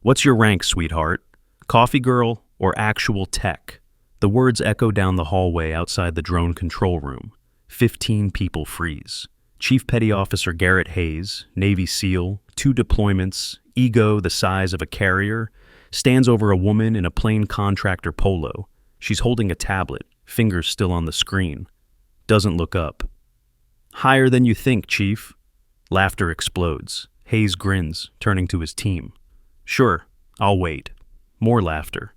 What's your rank, sweetheart? Coffee girl or actual tech? The words echo down the hallway outside the drone control room. 15 people freeze. Chief Petty Officer Garrett Hayes, Navy SEAL, 2 deployments, ego the size of a carrier, stands over a woman in a plain contractor polo. She's holding a tablet, fingers still on the screen. Doesn't look up. Higher than you think, Chief. Laughter explodes. Hayes grins, turning to his team. Sure, I'll wait. More laughter.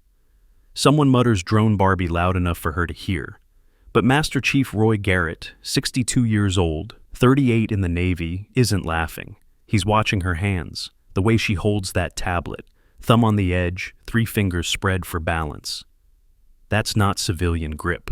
Someone mutters Drone Barbie loud enough for her to hear. But Master Chief Roy Garrett, 62 years old, 38 in the Navy, isn't laughing. He's watching her hands, the way she holds that tablet, thumb on the edge, 3 fingers spread for balance. That's not civilian grip.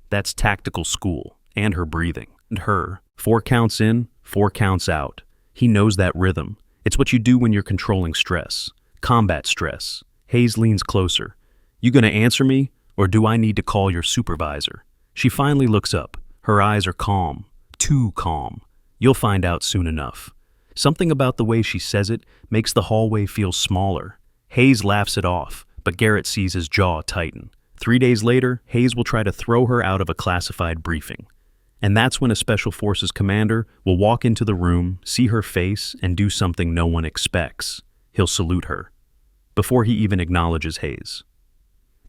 That's tactical school, and her breathing. And her, 4 counts in, 4 counts out. He knows that rhythm. It's what you do when you're controlling stress. Combat stress. Hayes leans closer. You gonna answer me, or do I need to call your supervisor? She finally looks up. Her eyes are calm. Too calm. You'll find out soon enough. Something about the way she says it makes the hallway feel smaller. Hayes laughs it off, but Garrett sees his jaw tighten. 3 days later, Hayes will try to throw her out of a classified briefing. And that's when a Special Forces commander will walk into the room, see her face, and do something no one expects. He'll salute her, before he even acknowledges Hayes.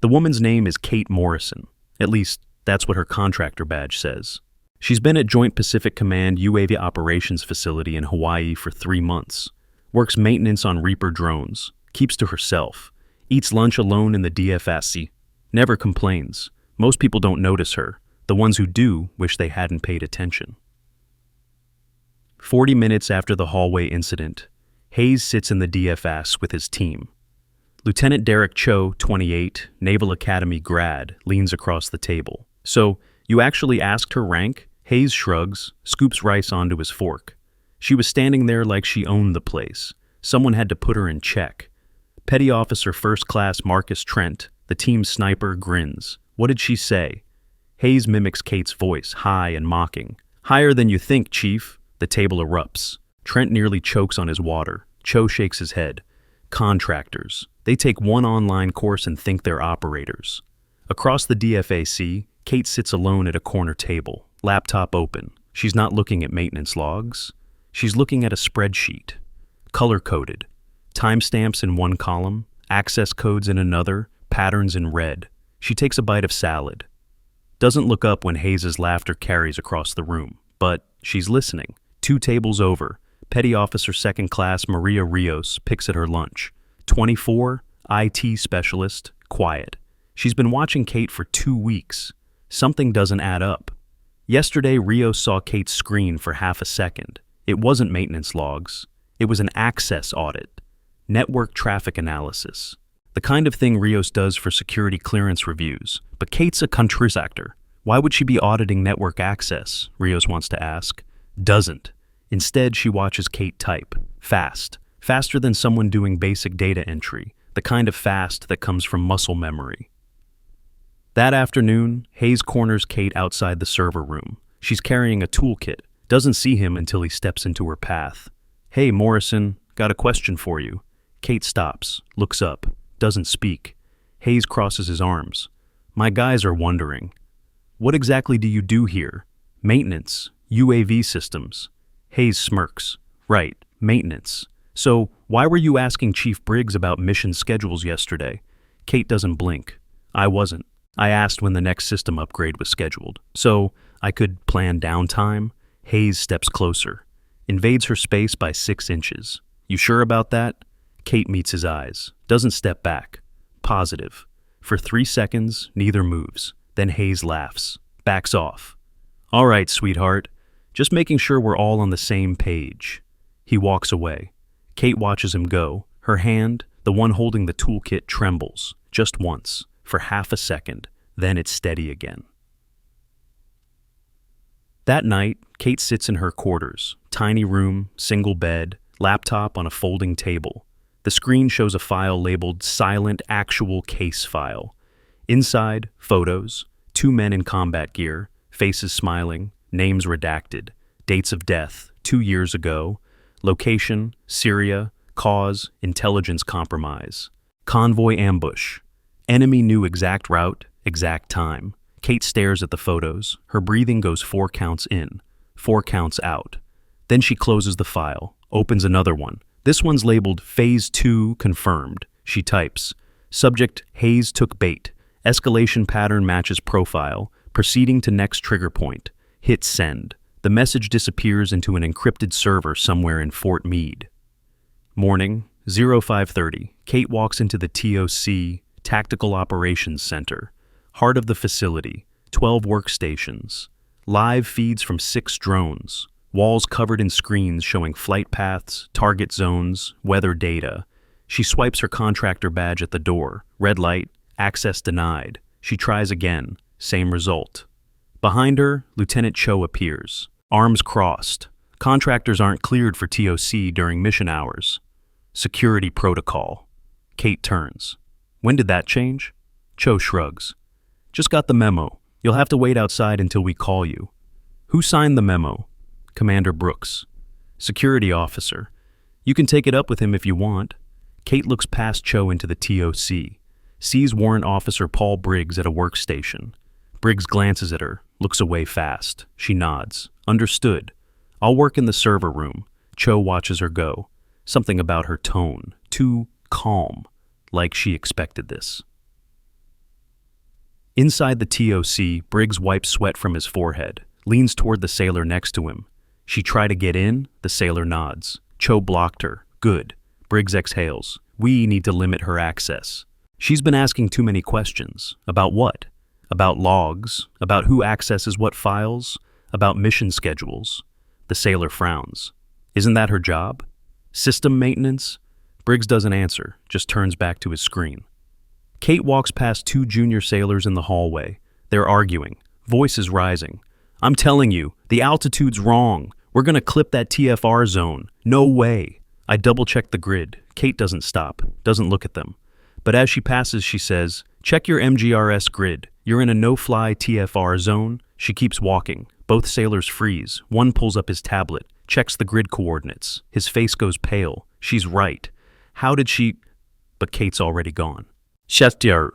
The woman's name is Kate Morrison. At least, that's what her contractor badge says. She's been at Joint Pacific Command UAV Operations Facility in Hawaii for 3 months, works maintenance on Reaper drones, keeps to herself, eats lunch alone in the DFSC, never complains. Most people don't notice her. The ones who do wish they hadn't paid attention. 40 minutes after the hallway incident, Hayes sits in the DFS with his team. Lieutenant Derek Cho, 28, Naval Academy grad, leans across the table. So, you actually asked her rank? Hayes shrugs, scoops rice onto his fork. She was standing there like she owned the place. Someone had to put her in check. Petty Officer First Class Marcus Trent, the team's sniper, grins. What did she say? Hayes mimics Kate's voice, high and mocking. Higher than you think, Chief. The table erupts. Trent nearly chokes on his water. Cho shakes his head. Contractors. They take one online course and think they're operators. Across the DFAC, Kate sits alone at a corner table, laptop open. She's not looking at maintenance logs. She's looking at a spreadsheet. Color-coded. Timestamps in one column, access codes in another, patterns in red. She takes a bite of salad. Doesn't look up when Hayes' laughter carries across the room, but she's listening. 2 tables over, Petty Officer Second Class Maria Rios picks at her lunch. 24, IT specialist, quiet. She's been watching Kate for 2 weeks. Something doesn't add up. Yesterday, Rios saw Kate's screen for half a second. It wasn't maintenance logs. It was an access audit. Network traffic analysis. The kind of thing Rios does for security clearance reviews. But Kate's a contractor. Why would she be auditing network access? Rios wants to ask. Doesn't. Instead, she watches Kate type. Fast. Faster than someone doing basic data entry. The kind of fast that comes from muscle memory. That afternoon, Hayes corners Kate outside the server room. She's carrying a toolkit. Doesn't see him until he steps into her path. Hey, Morrison, got a question for you. Kate stops, looks up, doesn't speak. Hayes crosses his arms. My guys are wondering. What exactly do you do here? Maintenance, UAV systems. Hayes smirks. Right, maintenance. So, why were you asking Chief Briggs about mission schedules yesterday? Kate doesn't blink. I wasn't. I asked when the next system upgrade was scheduled. So, I could plan downtime. Hayes steps closer. Invades her space by 6 inches. You sure about that? Kate meets his eyes. Doesn't step back. Positive. For 3 seconds, neither moves. Then Hayes laughs. Backs off. All right, sweetheart. Just making sure we're all on the same page. He walks away. Kate watches him go. Her hand, the one holding the toolkit, trembles. Just once. For half a second. Then it's steady again. That night, Kate sits in her quarters. Tiny room, single bed, laptop on a folding table. The screen shows a file labeled Silent Actual Case File. Inside, photos, 2 men in combat gear, faces smiling, names redacted, dates of death, 2 years ago, location, Syria, Cause, intelligence compromise. Convoy ambush. Enemy knew exact route, exact time. Kate stares at the photos. Her breathing goes 4 counts in, 4 counts out. Then she closes the file, opens another one. This one's labeled Phase 2 confirmed. She types, subject Hayes took bait. Escalation pattern matches profile. Proceeding to next trigger point. Hit send. The message disappears into an encrypted server somewhere in Fort Meade. Morning, 0530. Kate walks into the TOC, Tactical Operations Center. Heart of the facility, 12 workstations. Live feeds from 6 drones. Walls covered in screens showing flight paths, target zones, weather data. She swipes her contractor badge at the door. Red light, access denied. She tries again, same result. Behind her, Lieutenant Cho appears. Arms crossed. Contractors aren't cleared for TOC during mission hours. Security protocol. Kate turns. When did that change? Cho shrugs. Just got the memo. You'll have to wait outside until we call you. Who signed the memo? Commander Brooks. Security officer. You can take it up with him if you want. Kate looks past Cho into the TOC. Sees Warrant Officer Paul Briggs at a workstation. Briggs glances at her, looks away fast. She nods. Understood. I'll work in the server room. Cho watches her go. Something about her tone. Too calm. Like she expected this. Inside the TOC, Briggs wipes sweat from his forehead, leans toward the sailor next to him. She tried to get in, the sailor nods. Cho blocked her. Good. Briggs exhales. We need to limit her access. She's been asking too many questions. About what? About logs, about who accesses what files, about mission schedules. The sailor frowns. Isn't that her job? System maintenance? Briggs doesn't answer, just turns back to his screen. Kate walks past 2 junior sailors in the hallway. They're arguing, voices rising. I'm telling you, the altitude's wrong. We're gonna clip that TFR zone. No way. I double-check the grid. Kate doesn't stop, doesn't look at them. But as she passes, she says, check your MGRS grid. You're in a no-fly TFR zone. She keeps walking. Both sailors freeze. One pulls up his tablet, checks the grid coordinates. His face goes pale. She's right. How did she... But Kate's already gone. Chestier.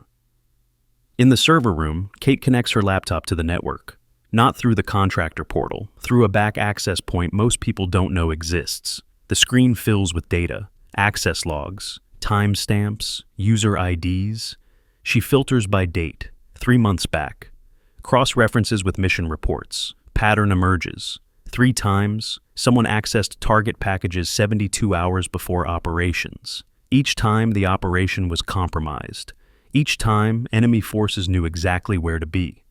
In the server room, Kate connects her laptop to the network. Not through the contractor portal, through a back access point most people don't know exists. The screen fills with data, access logs, timestamps, user IDs. She filters by date, 3 months back. Cross-references with mission reports. Pattern emerges. 3 times, someone accessed target packages 72 hours before operations. Each time, the operation was compromised. Each time, enemy forces knew exactly where to be.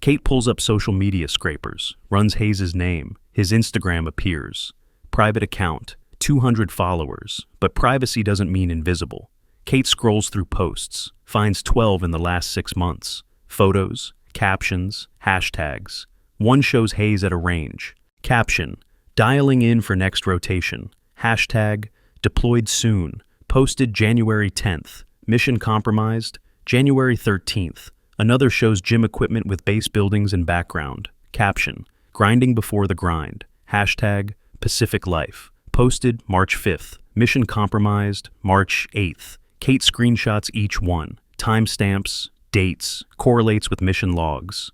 Kate pulls up social media scrapers, runs Hayes' name. His Instagram appears. Private account, 200 followers, but privacy doesn't mean invisible. Kate scrolls through posts, finds 12 in the last 6 months. Photos, captions, hashtags. One shows Hayes at a range. Caption, dialing in for next rotation. Hashtag, deployed soon. Posted January 10th. Mission compromised. January 13th. Another shows gym equipment with base buildings and background. Caption, grinding before the grind. Hashtag, Pacific Life. Posted March 5th. Mission compromised March 8th. Kate screenshots each one. Timestamps, dates, correlates with mission logs.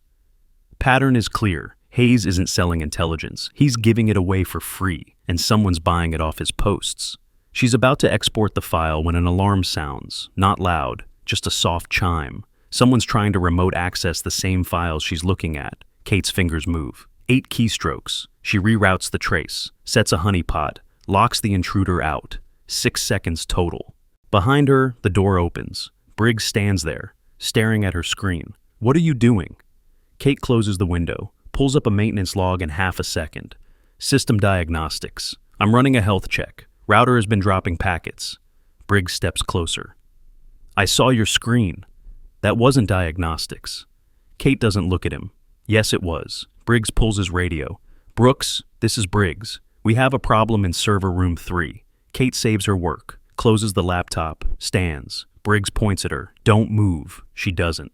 Pattern is clear. Hayes isn't selling intelligence. He's giving it away for free, and someone's buying it off his posts. She's about to export the file when an alarm sounds. Not loud, just a soft chime. Someone's trying to remote access the same files she's looking at. Kate's fingers move. 8 keystrokes. She reroutes the trace, sets a honeypot, locks the intruder out. 6 seconds total. Behind her, the door opens. Briggs stands there, staring at her screen. What are you doing? Kate closes the window, pulls up a maintenance log in half a second. System diagnostics. I'm running a health check. Router has been dropping packets. Briggs steps closer. I saw your screen. That wasn't diagnostics. Kate doesn't look at him. Yes, it was. Briggs pulls his radio. Brooks, this is Briggs. We have a problem in server room 3. Kate saves her work, closes the laptop, stands. Briggs points at her. Don't move. She doesn't.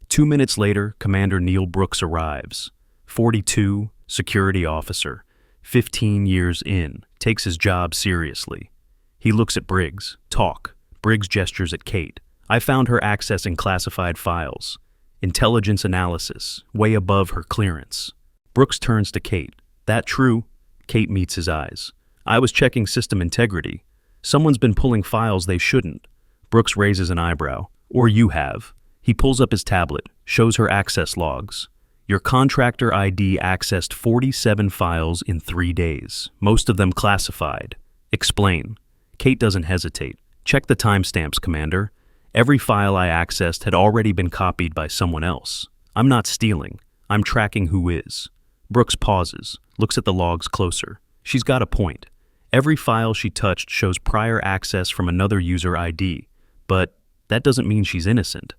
2 minutes later, Commander Neil Brooks arrives. 42, security officer. 15 years in, takes his job seriously. He looks at Briggs. Talk. Briggs gestures at Kate. I found her accessing classified files. Intelligence analysis, way above her clearance. Brooks turns to Kate. That true? Kate meets his eyes. I was checking system integrity. Someone's been pulling files they shouldn't. Brooks raises an eyebrow. Or you have. He pulls up his tablet, shows her access logs. Your contractor ID accessed 47 files in 3 days, most of them classified. Explain. Kate doesn't hesitate. Check the timestamps, Commander. Every file I accessed had already been copied by someone else. I'm not stealing. I'm tracking who is. Brooks pauses, looks at the logs closer. She's got a point. Every file she touched shows prior access from another user ID, but that doesn't mean she's innocent.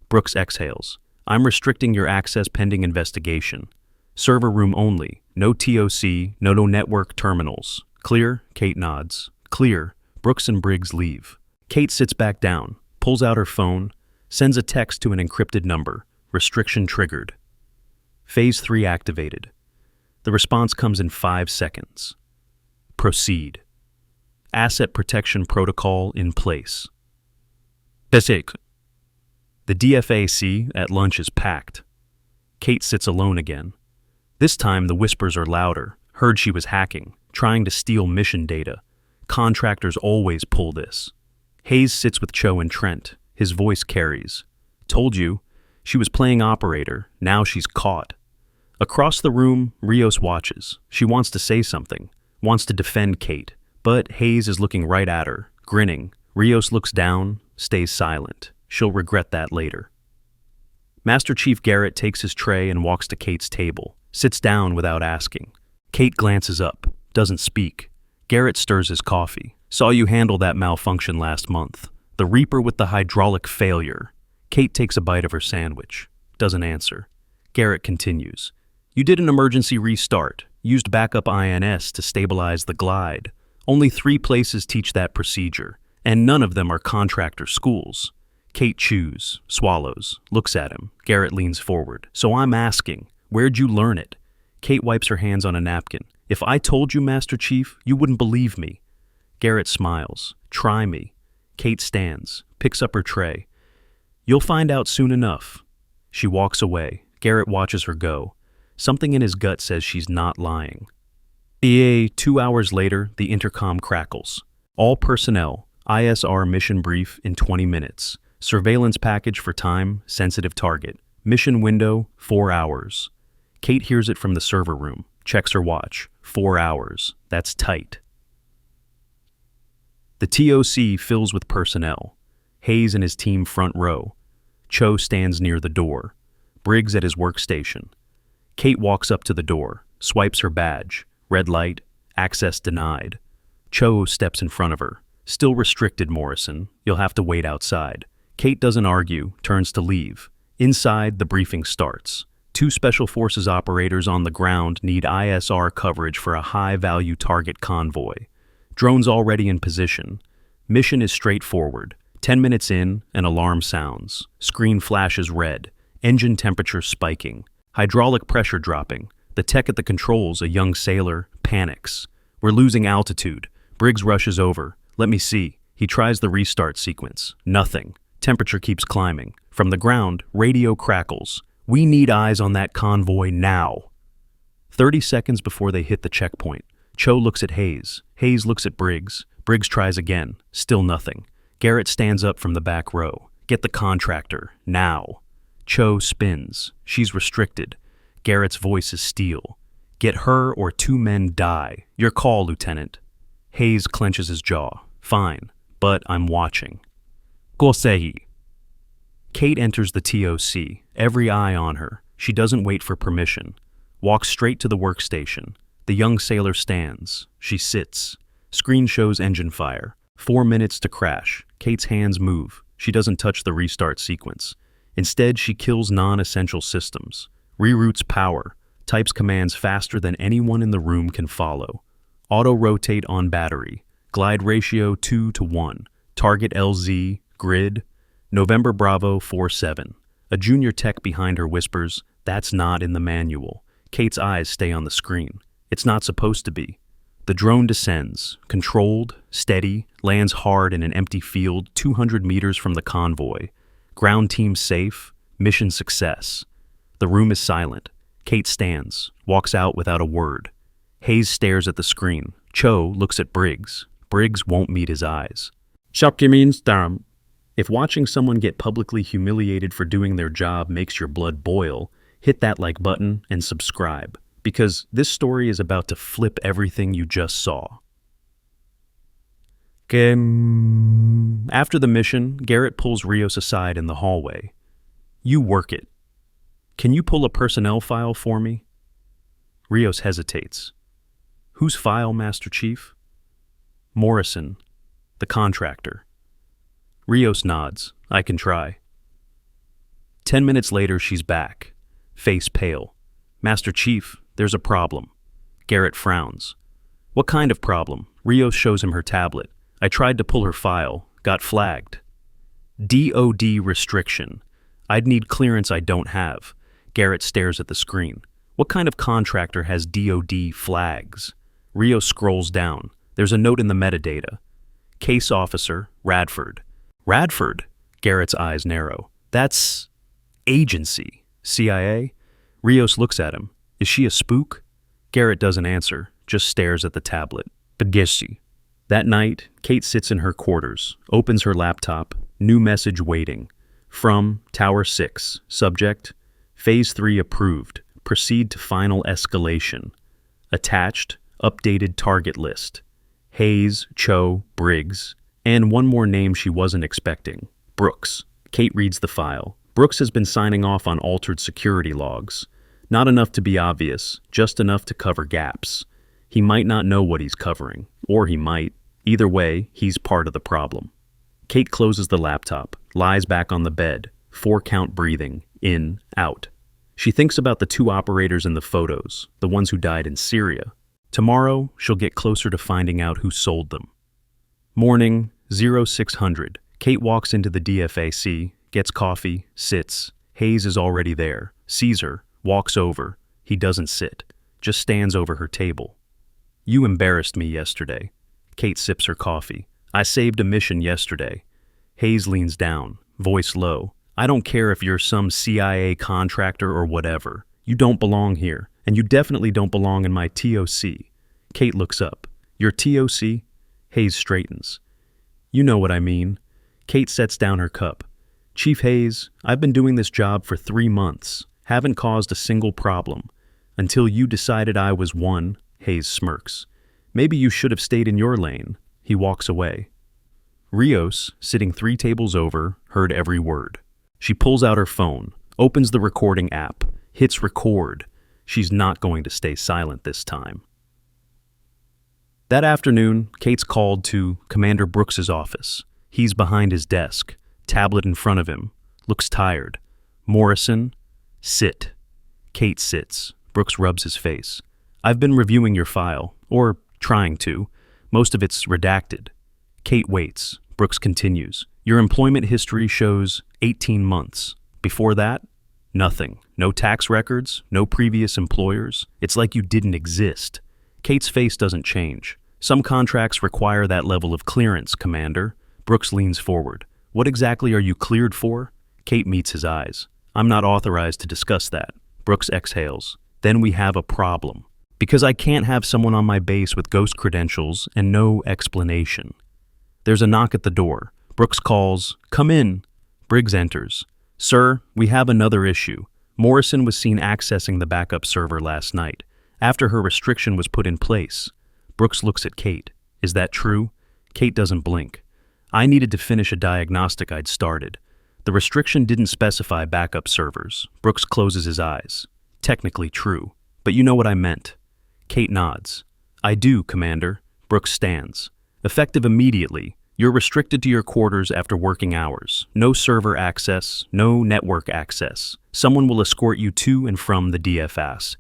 Brooks exhales. I'm restricting your access pending investigation. Server room only. No TOC, no network terminals. Clear? Kate nods. Clear. Brooks and Briggs leave. Kate sits back down, pulls out her phone, sends a text to an encrypted number. Restriction triggered. Phase 3 activated. The response comes in 5 seconds. Proceed. Asset protection protocol in place. Basic. The DFAC at lunch is packed. Kate sits alone again. This time the whispers are louder. Heard she was hacking, trying to steal mission data. Contractors always pull this. Hayes sits with Cho and Trent. His voice carries. Told you. She was playing operator. Now she's caught. Across the room, Rios watches. She wants to say something, wants to defend Kate, but Hayes is looking right at her, grinning. Rios looks down, stays silent. She'll regret that later. Master Chief Garrett takes his tray and walks to Kate's table, sits down without asking. Kate glances up, doesn't speak. Garrett stirs his coffee. Saw you handle that malfunction last month. The Reaper with the hydraulic failure. Kate takes a bite of her sandwich. Doesn't answer. Garrett continues. You did an emergency restart. Used backup INS to stabilize the glide. Only 3 places teach that procedure, and none of them are contractor schools. Kate chews, swallows, looks at him. Garrett leans forward. So I'm asking, where'd you learn it? Kate wipes her hands on a napkin. If I told you, Master Chief, you wouldn't believe me. Garrett smiles. Try me. Kate stands, picks up her tray. You'll find out soon enough. She walks away. Garrett watches her go. Something in his gut says she's not lying. 2 hours later, the intercom crackles. All personnel, ISR mission brief in 20 minutes. Surveillance package for time, sensitive target. Mission window, 4 hours. Kate hears it from the server room, checks her watch. 4 hours. That's tight. The TOC fills with personnel. Hayes and his team front row. Cho stands near the door. Briggs at his workstation. Kate walks up to the door, swipes her badge. Red light, access denied. Cho steps in front of her. Still restricted, Morrison. You'll have to wait outside. Kate doesn't argue, turns to leave. Inside, the briefing starts. 2 Special Forces operators on the ground need ISR coverage for a high-value target convoy. Drones already in position. Mission is straightforward. 10 minutes in, an alarm sounds. Screen flashes red. Engine temperature spiking. Hydraulic pressure dropping. The tech at the controls, a young sailor, panics. We're losing altitude. Briggs rushes over. Let me see. He tries the restart sequence. Nothing. Temperature keeps climbing. From the ground, radio crackles. We need eyes on that convoy now. 30 seconds before they hit the checkpoint. Cho looks at Hayes. Hayes looks at Briggs. Briggs tries again. Still nothing. Garrett stands up from the back row. Get the contractor. Now. Cho spins. She's restricted. Garrett's voice is steel. Get her or 2 men die. Your call, Lieutenant. Hayes clenches his jaw. Fine, but I'm watching. Gosehi. Kate enters the TOC, every eye on her. She doesn't wait for permission. Walks straight to the workstation. The young sailor stands. She sits. Screen shows engine fire. 4 minutes to crash. Kate's hands move. She doesn't touch the restart sequence. Instead, she kills non-essential systems. Reroutes power. Types commands faster than anyone in the room can follow. Auto-rotate on battery. Glide ratio 2:1. Target LZ. Grid. November Bravo 47. A junior tech behind her whispers, that's not in the manual. Kate's eyes stay on the screen. It's not supposed to be. The drone descends, controlled, steady, lands hard in an empty field 200 meters from the convoy. Ground team safe, mission success. The room is silent. Kate stands, walks out without a word. Hayes stares at the screen. Cho looks at Briggs. Briggs won't meet his eyes. If watching someone get publicly humiliated for doing their job makes your blood boil, hit that like button and subscribe, because this story is about to flip everything you just saw. After the mission, Garrett pulls Rios aside in the hallway. You work it. Can you pull a personnel file for me? Rios hesitates. Whose file, Master Chief? Morrison, the contractor. Rios nods. I can try. 10 minutes later, she's back, face pale. Master Chief, there's a problem. Garrett frowns. What kind of problem? Rios shows him her tablet. I tried to pull her file, got flagged. DOD restriction. I'd need clearance I don't have. Garrett stares at the screen. What kind of contractor has DOD flags? Rios scrolls down. There's a note in the metadata. Case officer, Radford. Radford? Garrett's eyes narrow. That's agency. CIA? Rios looks at him. Is she a spook? Garrett doesn't answer, just stares at the tablet. Bagesi. That night, Kate sits in her quarters, opens her laptop, new message waiting. From Tower 6, subject, Phase 3 approved, proceed to final escalation. Attached, updated target list. Hayes, Cho, Briggs, and one more name she wasn't expecting, Brooks. Kate reads the file. Brooks has been signing off on altered security logs. Not enough to be obvious, just enough to cover gaps. He might not know what he's covering, or he might. Either way, he's part of the problem. Kate closes the laptop, lies back on the bed, 4-count breathing, in, out. She thinks about the 2 operators in the photos, the ones who died in Syria. Tomorrow, she'll get closer to finding out who sold them. Morning, 0600. Kate walks into the DFAC, gets coffee, sits. Hayes is already there. Sees her, walks over. He doesn't sit, just stands over her table. You embarrassed me yesterday. Kate sips her coffee. I saved a mission yesterday. Hayes leans down, voice low. I don't care if you're some CIA contractor or whatever. You don't belong here, and you definitely don't belong in my TOC. Kate looks up. Your TOC? Hayes straightens. You know what I mean. Kate sets down her cup. Chief Hayes, I've been doing this job for 3 months. Haven't caused a single problem. Until you decided I was one, Hayes smirks. Maybe you should have stayed in your lane. He walks away. Rios, sitting 3 tables over, heard every word. She pulls out her phone, opens the recording app, hits record. She's not going to stay silent this time. That afternoon, Kate's called to Commander Brooks's office. He's behind his desk, tablet in front of him, looks tired. Morrison, sit. Kate sits. Brooks rubs his face. I've been reviewing your file, or trying to. Most of it's redacted. Kate waits. Brooks continues. Your employment history shows 18 months. Before that, nothing. No tax records, no previous employers. It's like you didn't exist. Kate's face doesn't change. Some contracts require that level of clearance, Commander. Brooks leans forward. What exactly are you cleared for? Kate meets his eyes. I'm not authorized to discuss that. Brooks exhales. Then we have a problem. Because I can't have someone on my base with ghost credentials and no explanation. There's a knock at the door. Brooks calls, "Come in." Briggs enters. "Sir, we have another issue. Morrison was seen accessing the backup server last night, after her restriction was put in place." Brooks looks at Kate. "Is that true?" Kate doesn't blink. "I needed to finish a diagnostic I'd started. The restriction didn't specify backup servers." Brooks closes his eyes. "Technically true, but you know what I meant." Kate nods. "I do, Commander." Brooks stands. "Effective immediately. You're restricted to your quarters after working hours. No server access, no network access. Someone will escort you to and from the DFAS."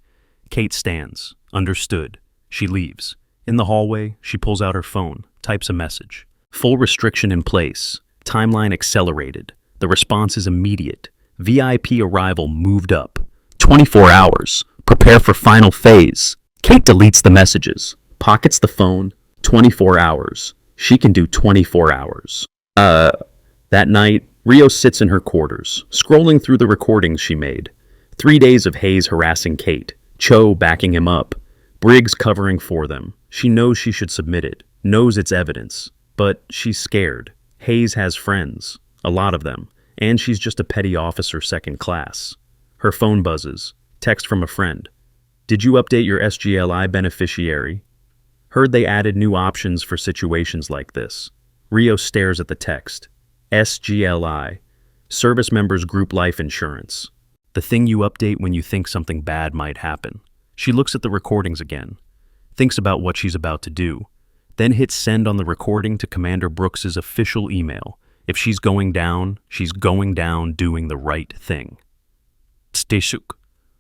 Kate stands. Understood. She leaves. In the hallway, she pulls out her phone, types a message. Full restriction in place. Timeline accelerated. The response is immediate. VIP arrival moved up. 24 hours. Prepare for final phase. Kate deletes the messages. pockets the phone. 24 hours. She can do 24 hours. That night, Rio sits in her quarters, scrolling through the recordings she made. 3 days of Hayes harassing Kate, Cho backing him up, Briggs covering for them. She knows she should submit it, knows it's evidence, but she's scared. Hayes has friends, a lot of them, and she's just a petty officer second class. Her phone buzzes. Text from a friend. Did you update your SGLI beneficiary? Heard they added new options for situations like this. Rio stares at the text. SGLI, Service Members Group Life Insurance. The thing you update when you think something bad might happen. She looks at the recordings again, thinks about what she's about to do, then hits send on the recording to Commander Brooks's official email. If she's going down doing the right thing. Steshuk.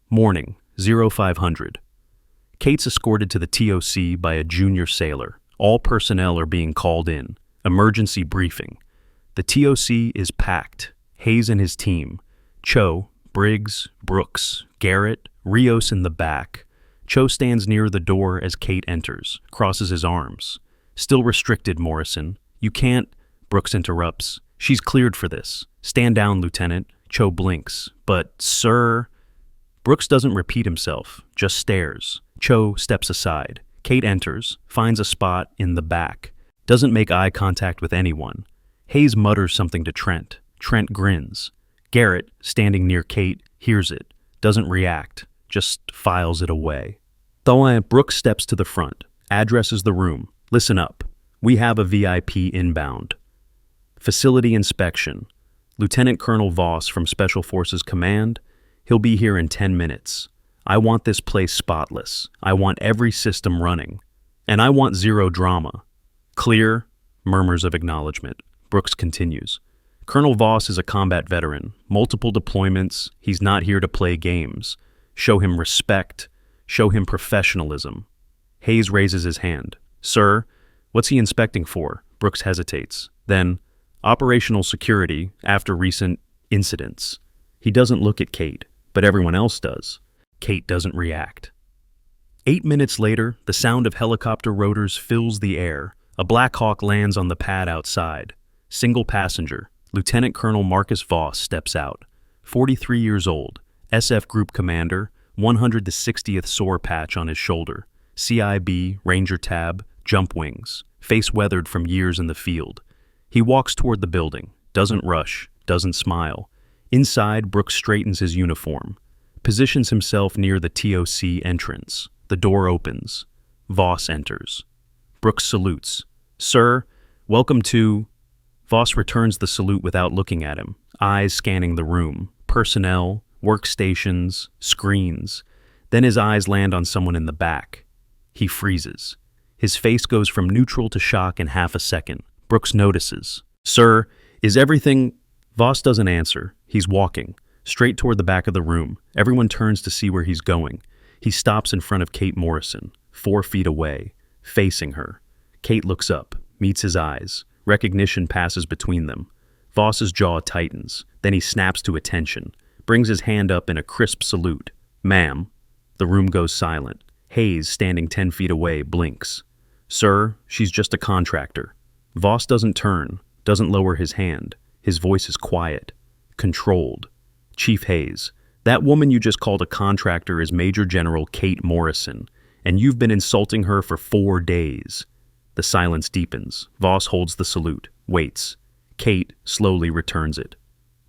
Morning, 0500. Kate's escorted to the TOC by a junior sailor. All personnel are being called in. Emergency briefing. The TOC is packed. Hayes and his team. Cho, Briggs, Brooks, Garrett, Rios in the back. Cho stands near the door as Kate enters, crosses his arms. Still restricted, Morrison. You can't... Brooks interrupts. She's cleared for this. Stand down, Lieutenant. Cho blinks. But, sir... Brooks doesn't repeat himself, just stares. Cho steps aside. Kate enters, finds a spot in the back. Doesn't make eye contact with anyone. Hayes mutters something to Trent. Trent grins. Garrett, standing near Kate, hears it. Doesn't react. Just files it away. Brooks steps to the front. Addresses the room. Listen up. We have a VIP inbound. Facility inspection. Lieutenant Colonel Voss from Special Forces Command. He'll be here in 10 minutes. I want this place spotless. I want every system running. And I want zero drama. Clear? Murmurs of acknowledgement. Brooks continues. Colonel Voss is a combat veteran. Multiple deployments. He's not here to play games. Show him respect. Show him professionalism. Hayes raises his hand. Sir, what's he inspecting for? Brooks hesitates. Then, operational security after recent incidents. He doesn't look at Kate, but everyone else does. Kate doesn't react. 8 minutes later, the sound of helicopter rotors fills the air. A Black Hawk lands on the pad outside. Single passenger. Lieutenant Colonel Marcus Voss steps out. 43 years old. SF Group Commander. 160th SOAR patch on his shoulder. CIB, Ranger Tab, jump wings. Face weathered from years in the field. He walks toward the building. Doesn't rush. Doesn't smile. Inside, Brooks straightens his uniform. Positions himself near the TOC entrance. The door opens. Voss enters. Brooks salutes. Sir, welcome to... Voss returns the salute without looking at him, eyes scanning the room. Personnel, workstations, screens. Then his eyes land on someone in the back. He freezes. His face goes from neutral to shock in half a second. Brooks notices. Sir, is everything... Voss doesn't answer. He's walking, straight toward the back of the room. Everyone turns to see where he's going. He stops in front of Kate Morrison, 4 feet away, facing her. Kate looks up, meets his eyes. Recognition passes between them. Voss's jaw tightens. Then he snaps to attention, brings his hand up in a crisp salute. Ma'am. The room goes silent. Hayes, standing 10 feet away, blinks. Sir, she's just a contractor. Voss doesn't turn, doesn't lower his hand. His voice is quiet, controlled. Chief Hayes, that woman you just called a contractor is Major General Kate Morrison, and you've been insulting her for 4 days. The silence deepens. Voss holds the salute, waits. Kate slowly returns it.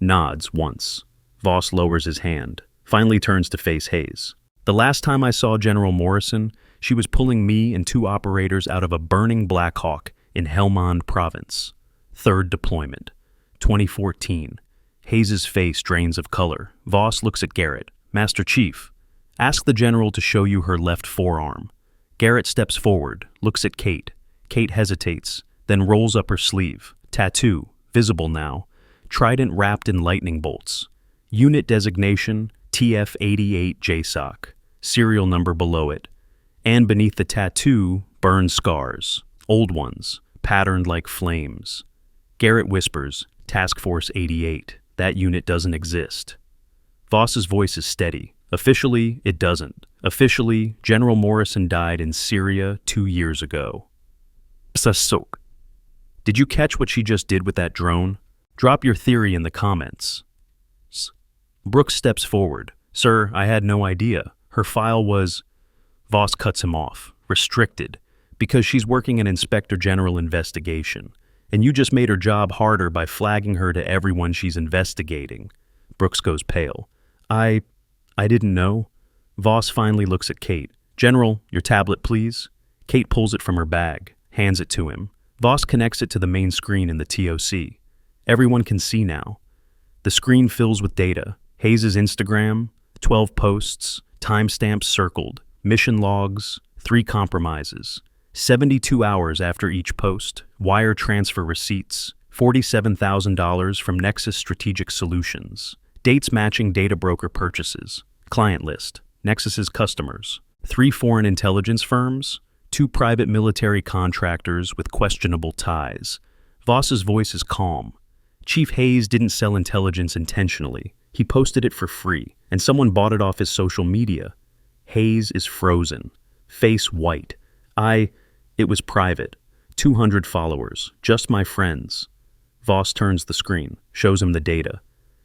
Nods once. Voss lowers his hand, finally turns to face Hayes. The last time I saw General Morrison, she was pulling me and 2 operators out of a burning Black Hawk in Helmand Province. 3rd deployment. 2014. Hayes's face drains of color. Voss looks at Garrett. Master Chief, ask the general to show you her left forearm. Garrett steps forward, looks at Kate. Kate hesitates, then rolls up her sleeve. Tattoo, visible now. Trident wrapped in lightning bolts. Unit designation, TF-88 JSOC. Serial number below it. And beneath the tattoo, burn scars. Old ones, patterned like flames. Garrett whispers, Task Force 88. That unit doesn't exist. Voss's voice is steady, Officially, it doesn't. Officially, General Morrison died in Syria 2 years ago. Sasok. Did you catch what she just did with that drone? Drop your theory in the comments. Brooks steps forward. Sir, I had no idea. Her file was... Voss cuts him off. Restricted. Because she's working an Inspector General investigation. And you just made her job harder by flagging her to everyone she's investigating. Brooks goes pale. I didn't know. Voss finally looks at Kate. General, your tablet, please. Kate pulls it from her bag, hands it to him. Voss connects it to the main screen in the TOC. Everyone can see now. The screen fills with data. Hayes' Instagram, 12 posts, timestamps circled, mission logs, 3 compromises. 72 hours after each post, wire transfer receipts, $47,000 from Nexus Strategic Solutions. Dates matching data broker purchases. Client list. Nexus's customers. 3 foreign intelligence firms. 2 private military contractors with questionable ties. Voss's voice is calm. Chief Hayes didn't sell intelligence intentionally. He posted it for free, and someone bought it off his social media. Hayes is frozen. Face white. It was private. 200 followers. Just my friends. Voss turns the screen, shows him the data.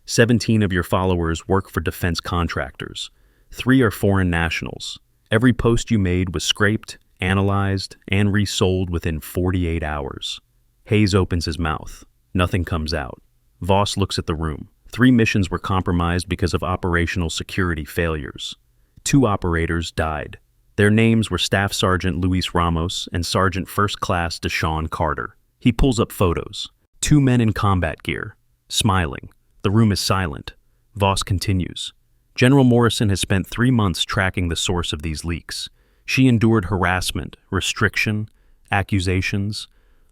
17 of your followers work for defense contractors. 3 are foreign nationals. Every post you made was scraped, analyzed, and resold within 48 hours. Hayes opens his mouth. Nothing comes out. Voss looks at the room. 3 missions were compromised because of operational security failures. 2 operators died. Their names were Staff Sergeant Luis Ramos and Sergeant First Class Deshaun Carter. He pulls up photos. 2 men in combat gear, smiling. The room is silent. Voss continues. General Morrison has spent 3 months tracking the source of these leaks. She endured harassment, restriction, accusations,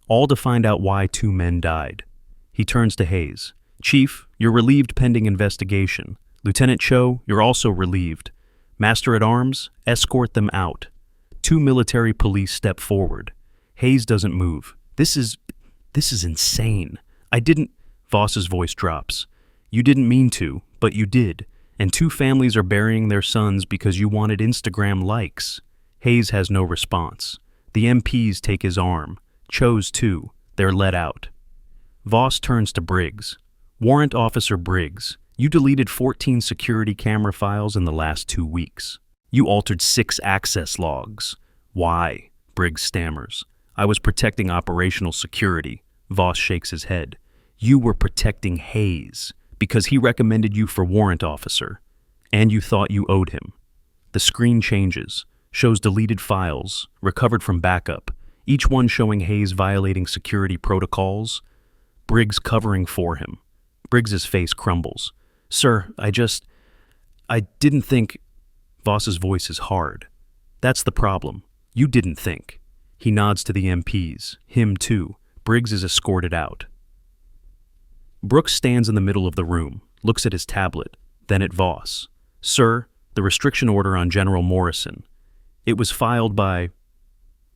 all to find out why 2 men died. He turns to Hayes. Chief, you're relieved pending investigation. Lieutenant Cho, you're also relieved. Master-at-Arms, escort them out. 2 military police step forward. Hayes doesn't move. This is insane. Voss's voice drops. You didn't mean to, but you did. And 2 families are burying their sons because you wanted Instagram likes. Hayes has no response. The MPs take his arm. Cho's too. They're let out. Voss turns to Briggs. Warrant Officer Briggs, you deleted 14 security camera files in the last 2 weeks. You altered 6 access logs. Why? Briggs stammers. I was protecting operational security. Voss shakes his head. You were protecting Hayes because he recommended you for warrant officer, and you thought you owed him. The screen changes, shows deleted files, recovered from backup, each one showing Hayes violating security protocols, Briggs covering for him. Briggs's face crumbles. Sir, I didn't think... Voss's voice is hard. That's the problem. You didn't think. He nods to the MPs. Him too. Briggs is escorted out. Brooks stands in the middle of the room, looks at his tablet, then at Voss. Sir, the restriction order on General Morrison. It was filed by...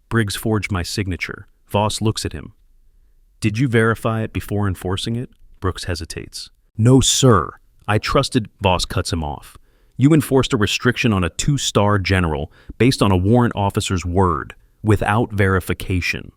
Briggs forged my signature. Voss looks at him. Did you verify it before enforcing it? Brooks hesitates. No, sir. I trusted... Voss cuts him off. You enforced a restriction on a 2-star general based on a warrant officer's word, without verification.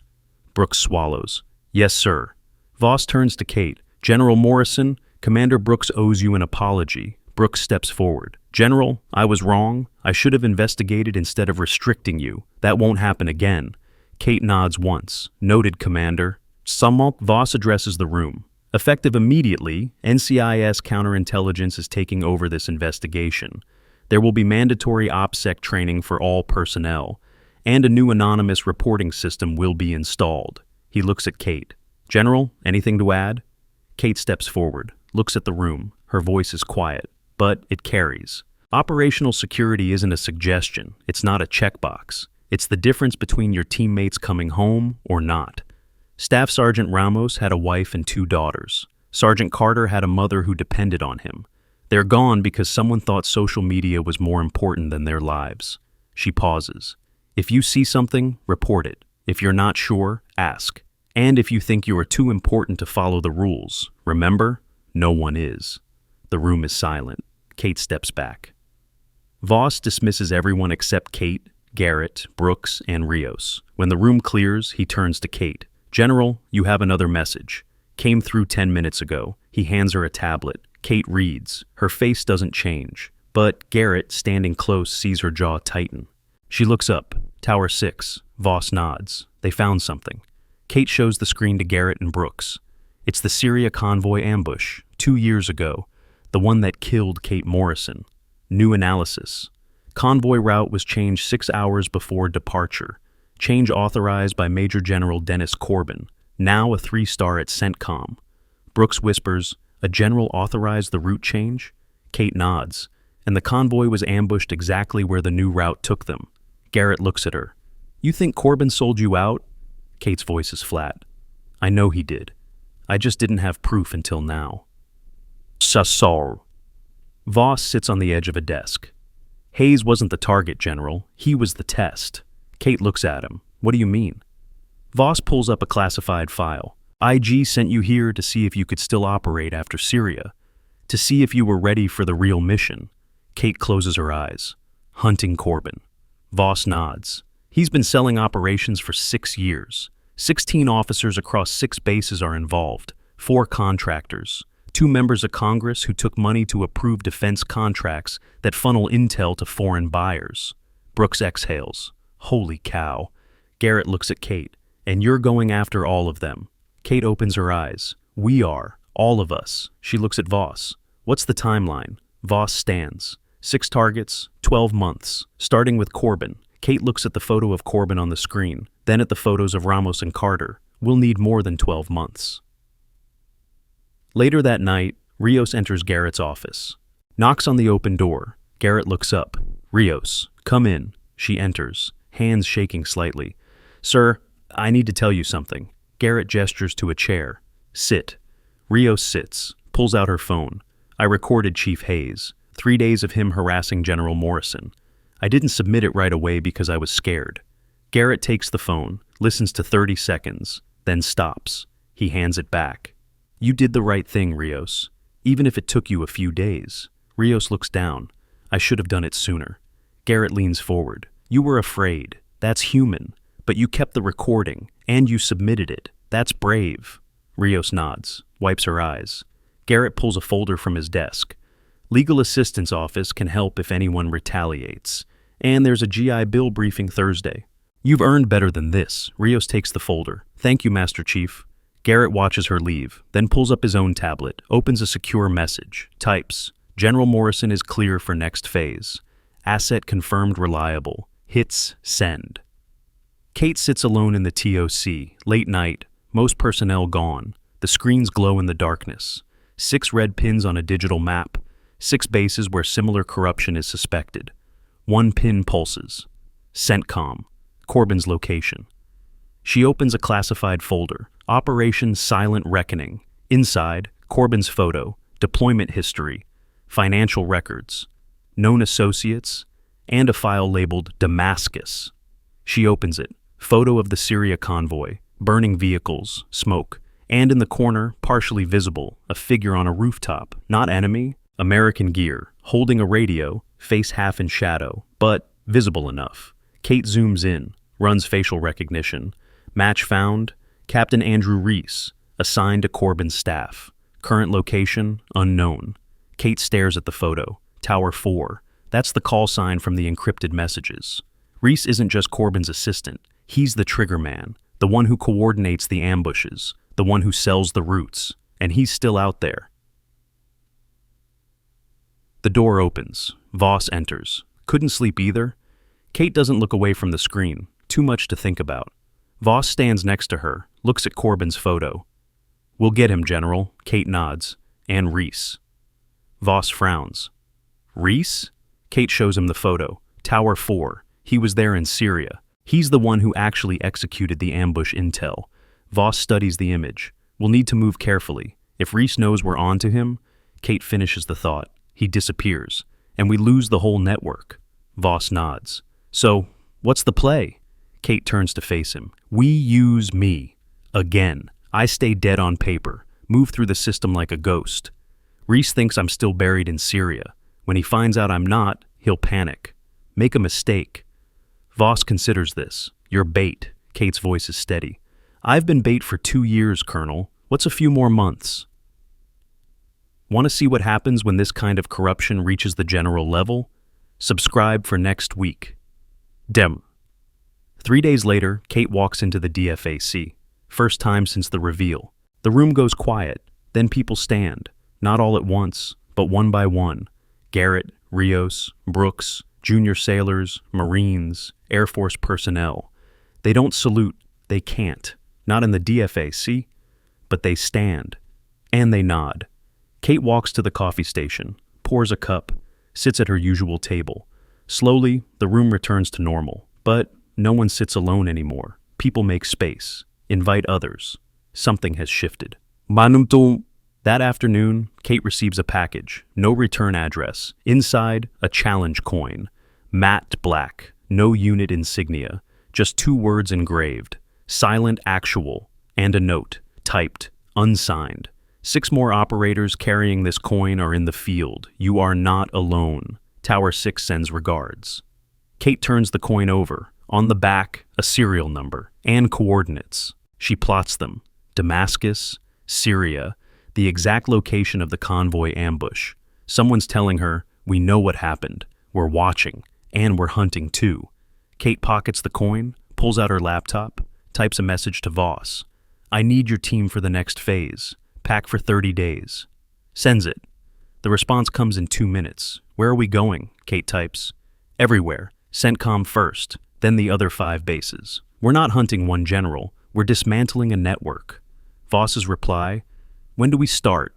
Brooks swallows. Yes, sir. Voss turns to Kate. General Morrison, Commander Brooks owes you an apology. Brooks steps forward. General, I was wrong. I should have investigated instead of restricting you. That won't happen again. Kate nods once. Noted, Commander. Somewhat, Voss addresses the room. Effective immediately, NCIS counterintelligence is taking over this investigation. There will be mandatory OPSEC training for all personnel, and a new anonymous reporting system will be installed. He looks at Kate. General, anything to add? Kate steps forward, looks at the room. Her voice is quiet, but it carries. Operational security isn't a suggestion. It's not a checkbox. It's the difference between your teammates coming home or not. Staff Sergeant Ramos had a wife and 2 daughters. Sergeant Carter had a mother who depended on him. They're gone because someone thought social media was more important than their lives. She pauses. If you see something, report it. If you're not sure, ask. And if you think you are too important to follow the rules, remember, no one is. The room is silent. Kate steps back. Voss dismisses everyone except Kate, Garrett, Brooks, and Rios. When the room clears, he turns to Kate. "General, you have another message. Came through 10 minutes ago." He hands her a tablet. Kate reads. Her face doesn't change, but Garrett, standing close, sees her jaw tighten. She looks up. Tower 6. Voss nods. They found something. Kate shows the screen to Garrett and Brooks. It's the Syria convoy ambush, 2 years ago, the one that killed Kate Morrison. New analysis. Convoy route was changed 6 hours before departure. Change authorized by Major General Dennis Corbin, now a 3-star at CENTCOM. Brooks whispers, "A general authorized the route change?" Kate nods, and the convoy was ambushed exactly where the new route took them. Garrett looks at her. "You think Corbin sold you out?" Kate's voice is flat. "I know he did. I just didn't have proof until now." Sassar. Voss sits on the edge of a desk. "Hayes wasn't the target, General. He was the test." Kate looks at him. "What do you mean?" Voss pulls up a classified file. "IG sent you here to see if you could still operate after Syria, to see if you were ready for the real mission." Kate closes her eyes. "Hunting Corbin." Voss nods. "He's been selling operations for 6 years. 16 officers across 6 bases are involved, 4 contractors, 2 members of Congress who took money to approve defense contracts that funnel intel to foreign buyers." Brooks exhales. "Holy cow." Garrett looks at Kate. "And you're going after all of them." Kate opens her eyes. "We are. All of us." She looks at Voss. "What's the timeline?" Voss stands. 6 targets, 12 months, starting with Corbin. Kate looks at the photo of Corbin on the screen, then at the photos of Ramos and Carter. "We'll need more than 12 months. Later that night, Rios enters Garrett's office. Knocks on the open door. Garrett looks up. "Rios, come in." She enters, hands shaking slightly. "Sir, I need to tell you something." Garrett gestures to a chair. "Sit." Rios sits, pulls out her phone. "I recorded Chief Hayes. 3 days of him harassing General Morrison. I didn't submit it right away because I was scared." Garrett takes the phone, listens to 30 seconds, then stops. He hands it back. "You did the right thing, Rios, even if it took you a few days." Rios looks down. "I should have done it sooner." Garrett leans forward. "You were afraid. That's human. But you kept the recording, and you submitted it. That's brave." Rios nods, wipes her eyes. Garrett pulls a folder from his desk. "Legal Assistance Office can help if anyone retaliates. And there's a GI Bill briefing Thursday." "You've earned better than this." Rios takes the folder. "Thank you, Master Chief." Garrett watches her leave, then pulls up his own tablet, opens a secure message, types, "General Morrison is clear for next phase. Asset confirmed reliable. Hits send." Kate sits alone in the TOC, late night, most personnel gone. The screens glow in the darkness. 6 red pins on a digital map, 6 bases where similar corruption is suspected. 1 pin pulses. CENTCOM, Corbin's location. She opens a classified folder, Operation Silent Reckoning. Inside, Corbin's photo, deployment history, financial records, known associates, and a file labeled Damascus. She opens it, photo of the Syria convoy, burning vehicles, smoke, and in the corner, partially visible, a figure on a rooftop, not enemy, American gear, holding a radio, face half in shadow, but visible enough. Kate zooms in, runs facial recognition. Match found, Captain Andrew Reese, assigned to Corbin's staff. Current location, unknown. Kate stares at the photo. Tower 4. That's the call sign from the encrypted messages. Reese isn't just Corbin's assistant. He's the trigger man, the one who coordinates the ambushes, the one who sells the routes, and he's still out there. The door opens. Voss enters. Couldn't sleep either. Kate doesn't look away from the screen. Too much to think about. Voss stands next to her, looks at Corbin's photo. "We'll get him, General." Kate nods. "And Reese." Voss frowns. "Reese?" Kate shows him the photo. Tower 4. He was there in Syria. He's the one who actually executed the ambush intel. Voss studies the image. "We'll need to move carefully. If Reese knows we're on to him..." Kate finishes the thought. "He disappears, and we lose the whole network." Voss nods. "So, what's the play?" Kate turns to face him. "We use me. Again. I stay dead on paper, move through the system like a ghost. Reese thinks I'm still buried in Syria. When he finds out I'm not, he'll panic. Make a mistake. Voss considers this. You're bait. Kate's voice is steady. I've been bait for 2 years, Colonel. What's a few more months? Want to see what happens when this kind of corruption reaches the general level? Subscribe for next week. Dem. 3 days later, Kate walks into the DFAC. First time since the reveal. The room goes quiet. Then people stand. Not all at once, but one by one. Garrett, Rios, Brooks, junior sailors, Marines, Air Force personnel. They don't salute. They can't. Not in the DFAC. But they stand. And they nod. Kate walks to the coffee station, pours a cup, sits at her usual table. Slowly, the room returns to normal. But no one sits alone anymore. People make space. Invite others. Something has shifted. That afternoon, Kate receives a package. No return address. Inside, a challenge coin. Matte black. No unit insignia. Just 2 words engraved. Silent actual. And a note. Typed. Unsigned. 6 more operators carrying this coin are in the field. You are not alone. Tower 6 sends regards. Kate turns the coin over. On the back, a serial number and coordinates. She plots them. Damascus, Syria, the exact location of the convoy ambush. Someone's telling her, we know what happened. We're watching. And we're hunting too. Kate pockets the coin, pulls out her laptop, types a message to Voss. I need your team for the next phase. Pack for 30 days. Sends it. The response comes in 2 minutes. Where are we going? Kate types. Everywhere. CENTCOM first, then the other 5 bases. We're not hunting one general. We're dismantling a network. Voss's reply, when do we start?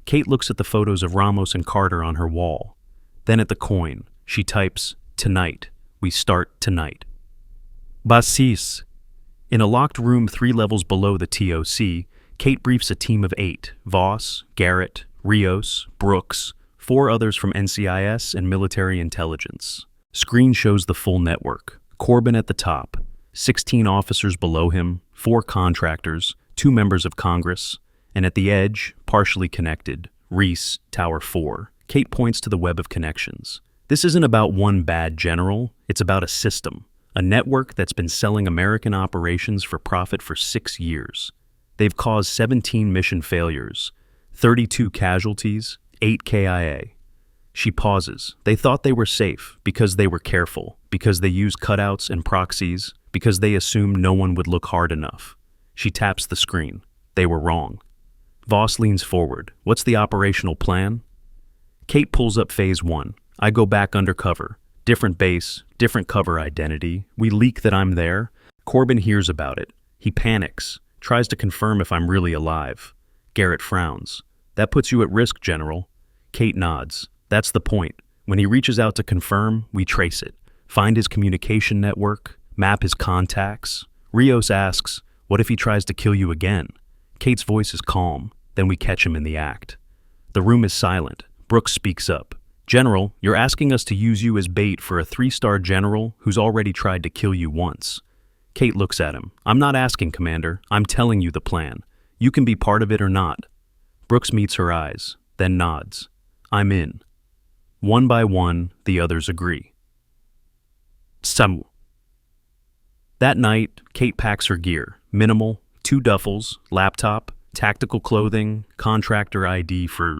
Kate looks at the photos of Ramos and Carter on her wall. Then at the coin. She types, tonight. We start tonight. Basis. In a locked room 3 levels below the TOC, Kate briefs a team of 8, Voss, Garrett, Rios, Brooks, 4 others from NCIS and military intelligence. Screen shows the full network. Corbin at the top, 16 officers below him, 4 contractors, 2 members of Congress, and at the edge, partially connected, Reese, Tower 4. Kate points to the web of connections. This isn't about one bad general, it's about a system, a network that's been selling American operations for profit for 6 years. They've caused 17 mission failures, 32 casualties, 8 KIA. She pauses. They thought they were safe because they were careful, because they used cutouts and proxies, because they assumed no one would look hard enough. She taps the screen. They were wrong. Voss leans forward. What's the operational plan? Kate pulls up phase 1. I go back undercover. Different base, different cover identity. We leak that I'm there. Corbin hears about it. He panics. Tries to confirm if I'm really alive. Garrett frowns. That puts you at risk, General. Kate nods. That's the point. When he reaches out to confirm, we trace it. Find his communication network, map his contacts. Rios asks, what if he tries to kill you again? Kate's voice is calm. Then we catch him in the act. The room is silent. Brooks speaks up. General, you're asking us to use you as bait for a 3-star general who's already tried to kill you once. Kate looks at him. I'm not asking, Commander. I'm telling you the plan. You can be part of it or not. Brooks meets her eyes, then nods. I'm in. One by one, the others agree. Samu. That night, Kate packs her gear. Minimal, 2 duffels, laptop, tactical clothing, contractor ID for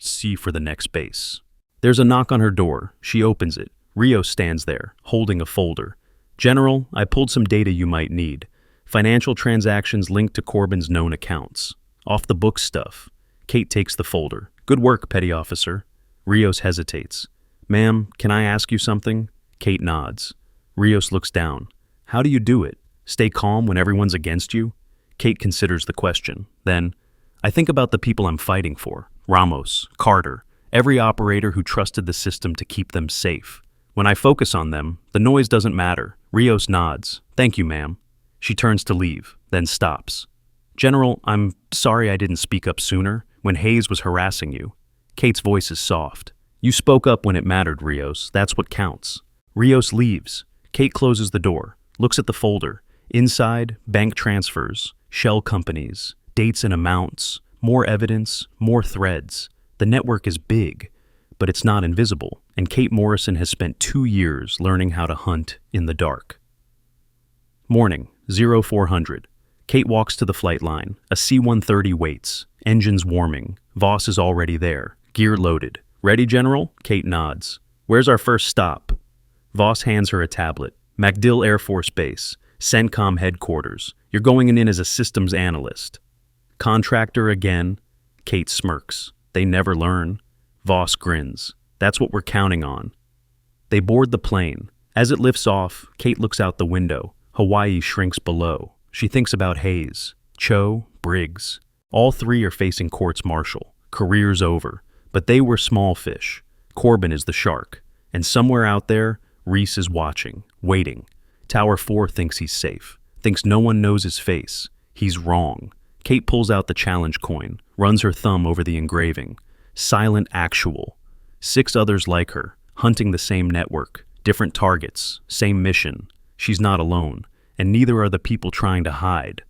the next base. There's a knock on her door. She opens it. Rios stands there, holding a folder. General, I pulled some data you might need. Financial transactions linked to Corbin's known accounts. Off the book stuff. Kate takes the folder. Good work, Petty Officer. Rios hesitates. Ma'am, can I ask you something? Kate nods. Rios looks down. How do you do it? Stay calm when everyone's against you? Kate considers the question. Then, I think about the people I'm fighting for. Ramos, Carter, every operator who trusted the system to keep them safe. When I focus on them, the noise doesn't matter. Rios nods. Thank you, ma'am. She turns to leave, then stops. General, I'm sorry I didn't speak up sooner, when Hayes was harassing you. Kate's voice is soft. You spoke up when it mattered, Rios. That's what counts. Rios leaves. Kate closes the door, looks at the folder. Inside, bank transfers, shell companies, dates and amounts, more evidence, more threads. The network is big. but it's not invisible, and Kate Morrison has spent 2 years learning how to hunt in the dark. Morning, 0400. Kate walks to the flight line. A C-130 waits. Engines warming. Voss is already there. Gear loaded. Ready, General? Kate nods. Where's our first stop? Voss hands her a tablet. MacDill Air Force Base. CENTCOM headquarters. You're going in as a systems analyst. Contractor again? Kate smirks. They never learn. Voss grins. That's what we're counting on. They board the plane. As it lifts off, Kate looks out the window. Hawaii shrinks below. She thinks about Hayes, Cho, Briggs. All three are facing courts-martial. Careers over. But they were small fish. Corbin is the shark. And somewhere out there, Reese is watching, waiting. Tower 4 thinks he's safe. Thinks no one knows his face. He's wrong. Kate pulls out the challenge coin, runs her thumb over the engraving. Silent Actual. 6 others like her, hunting the same network. Different targets, same mission. She's not alone, and neither are the people trying to hide.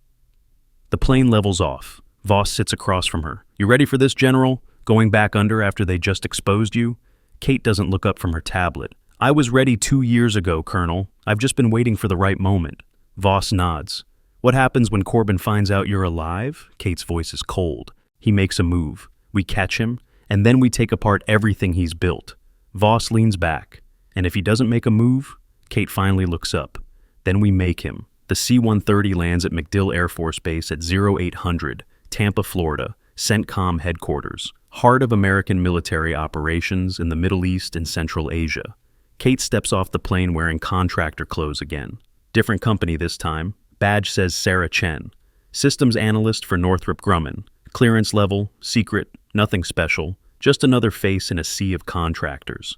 The plane levels off. Voss sits across from her. You ready for this, General? Going back under after they just exposed you? Kate doesn't look up from her tablet. I was ready 2 years ago, Colonel. I've just been waiting for the right moment. Voss nods. What happens when Corbin finds out you're alive? Kate's voice is cold. He makes a move. We catch him, and then we take apart everything he's built. Voss leans back. And if he doesn't make a move? Kate finally looks up. Then we make him. The C-130 lands at MacDill Air Force Base at 0800, Tampa, Florida, CENTCOM headquarters, heart of American military operations in the Middle East and Central Asia. Kate steps off the plane wearing contractor clothes again. Different company this time. Badge says Sarah Chen. Systems analyst for Northrop Grumman. Clearance level, secret, nothing special, just another face in a sea of contractors.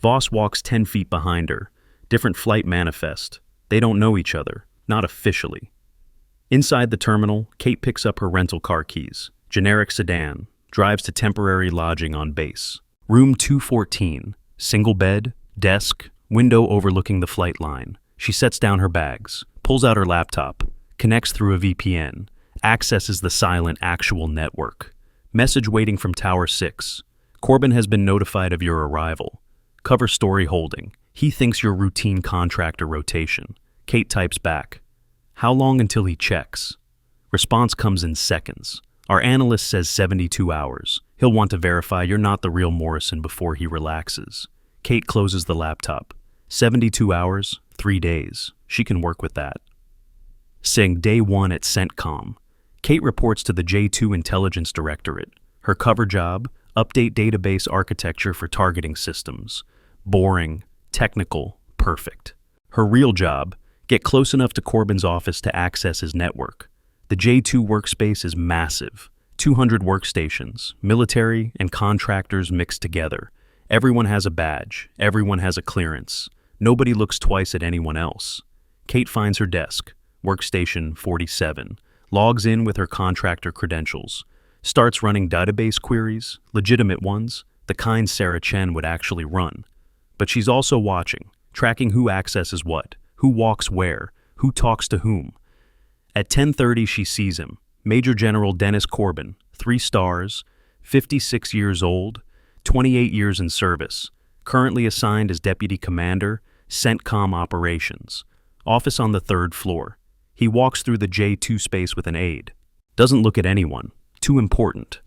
Voss walks 10 feet behind her. Different flight manifest. They don't know each other, not officially. Inside the terminal, Kate picks up her rental car keys. Generic sedan. Drives to temporary lodging on base. Room 214. Single bed, desk, window overlooking the flight line. She sets down her bags, pulls out her laptop, connects through a VPN, accesses the Silent Actual network. Message waiting from Tower 6. Corbin has been notified of your arrival. Cover story holding. He thinks you're routine contractor rotation. Kate types back. How long until he checks? Response comes in seconds. Our analyst says 72 hours. He'll want to verify you're not the real Morrison before he relaxes. Kate closes the laptop. 72 hours, 3 days. She can work with that. Saying day 1 at CENTCOM. Kate reports to the J2 Intelligence Directorate. Her cover job, update database architecture for targeting systems. Boring, technical, perfect. Her real job, get close enough to Corbin's office to access his network. The J2 workspace is massive. 200 workstations, military and contractors mixed together. Everyone has a badge. Everyone has a clearance. Nobody looks twice at anyone else. Kate finds her desk, workstation 47, logs in with her contractor credentials, starts running database queries, legitimate ones, the kind Sarah Chen would actually run. But she's also watching, tracking who accesses what, who walks where, who talks to whom. At 10:30 she sees him, Major General Dennis Corbin, 3 stars, 56 years old, 28 years in service, currently assigned as Deputy Commander, CENTCOM Operations, office on the 3rd floor. He walks through the J2 space with an aide. Doesn't look at anyone. Too important.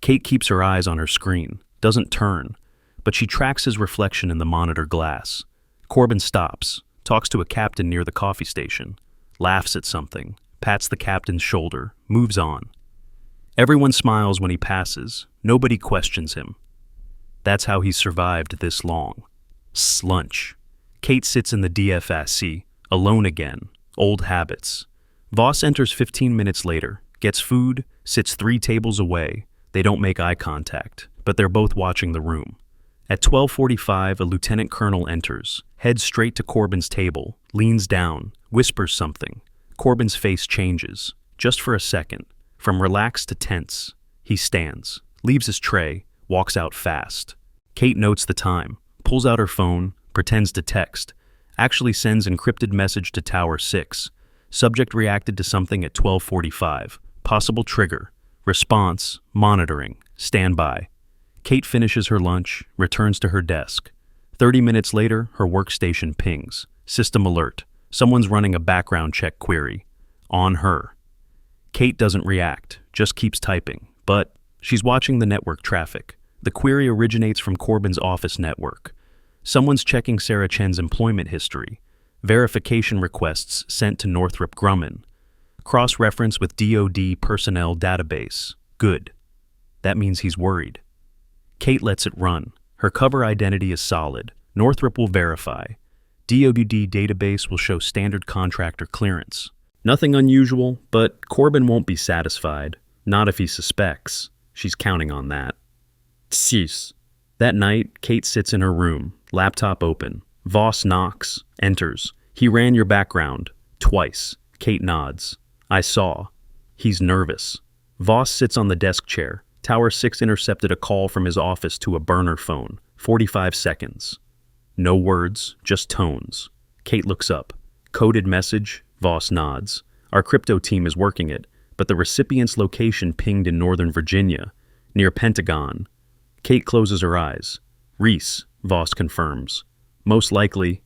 Kate keeps her eyes on her screen, doesn't turn, but she tracks his reflection in the monitor glass. Corbin stops, talks to a captain near the coffee station, laughs at something, pats the captain's shoulder, moves on. Everyone smiles when he passes. Nobody questions him. That's how he's survived this long. Slunch. Kate sits in the DFSC, alone again. Old habits. Voss enters 15 minutes later, gets food, sits 3 tables away. They don't make eye contact, but they're both watching the room. At 12:45, a lieutenant colonel enters, heads straight to Corbin's table, leans down, whispers something. Corbin's face changes, just for a second, from relaxed to tense. He stands, leaves his tray, walks out fast. Kate notes the time, pulls out her phone, pretends to text, actually sends encrypted message to Tower 6. Subject reacted to something at 12:45. Possible trigger. Response, monitoring, standby. Kate finishes her lunch, returns to her desk. 30 minutes later, her workstation pings. System alert. Someone's running a background check query. On her. Kate doesn't react, just keeps typing. But she's watching the network traffic. The query originates from Corbin's office network. Someone's checking Sarah Chen's employment history. Verification requests sent to Northrop Grumman. Cross-reference with DoD personnel database. Good. That means he's worried. Kate lets it run. Her cover identity is solid. Northrop will verify. DoD database will show standard contractor clearance. Nothing unusual, but Corbin won't be satisfied. Not if he suspects. She's counting on that. Tss. That night, Kate sits in her room, laptop open. Voss knocks, enters. He ran your background. Twice. Kate nods. I saw. He's nervous. Voss sits on the desk chair. Tower 6 intercepted a call from his office to a burner phone. 45 seconds. No words, just tones. Kate looks up. Coded message. Voss nods. Our crypto team is working it, but the recipient's location pinged in Northern Virginia, near Pentagon. Kate closes her eyes. Reese, Voss confirms. Most likely.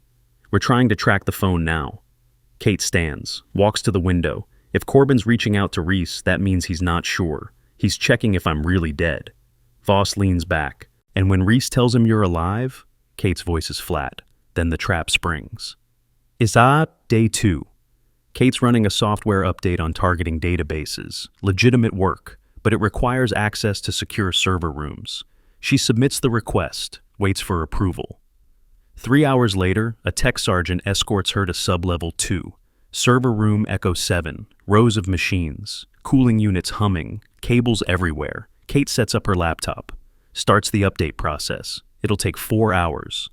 We're trying to track the phone now. Kate stands, walks to the window. If Corbin's reaching out to Reese, that means he's not sure. He's checking if I'm really dead. Voss leans back. And when Reese tells him you're alive, Kate's voice is flat. Then the trap springs. Is that day 2? Kate's running a software update on targeting databases. Legitimate work, but it requires access to secure server rooms. She submits the request, waits for approval. 3 hours later, a tech sergeant escorts her to sub-level 2. Server room Echo 7, rows of machines, cooling units humming, cables everywhere. Kate sets up her laptop, starts the update process. It'll take 4 hours.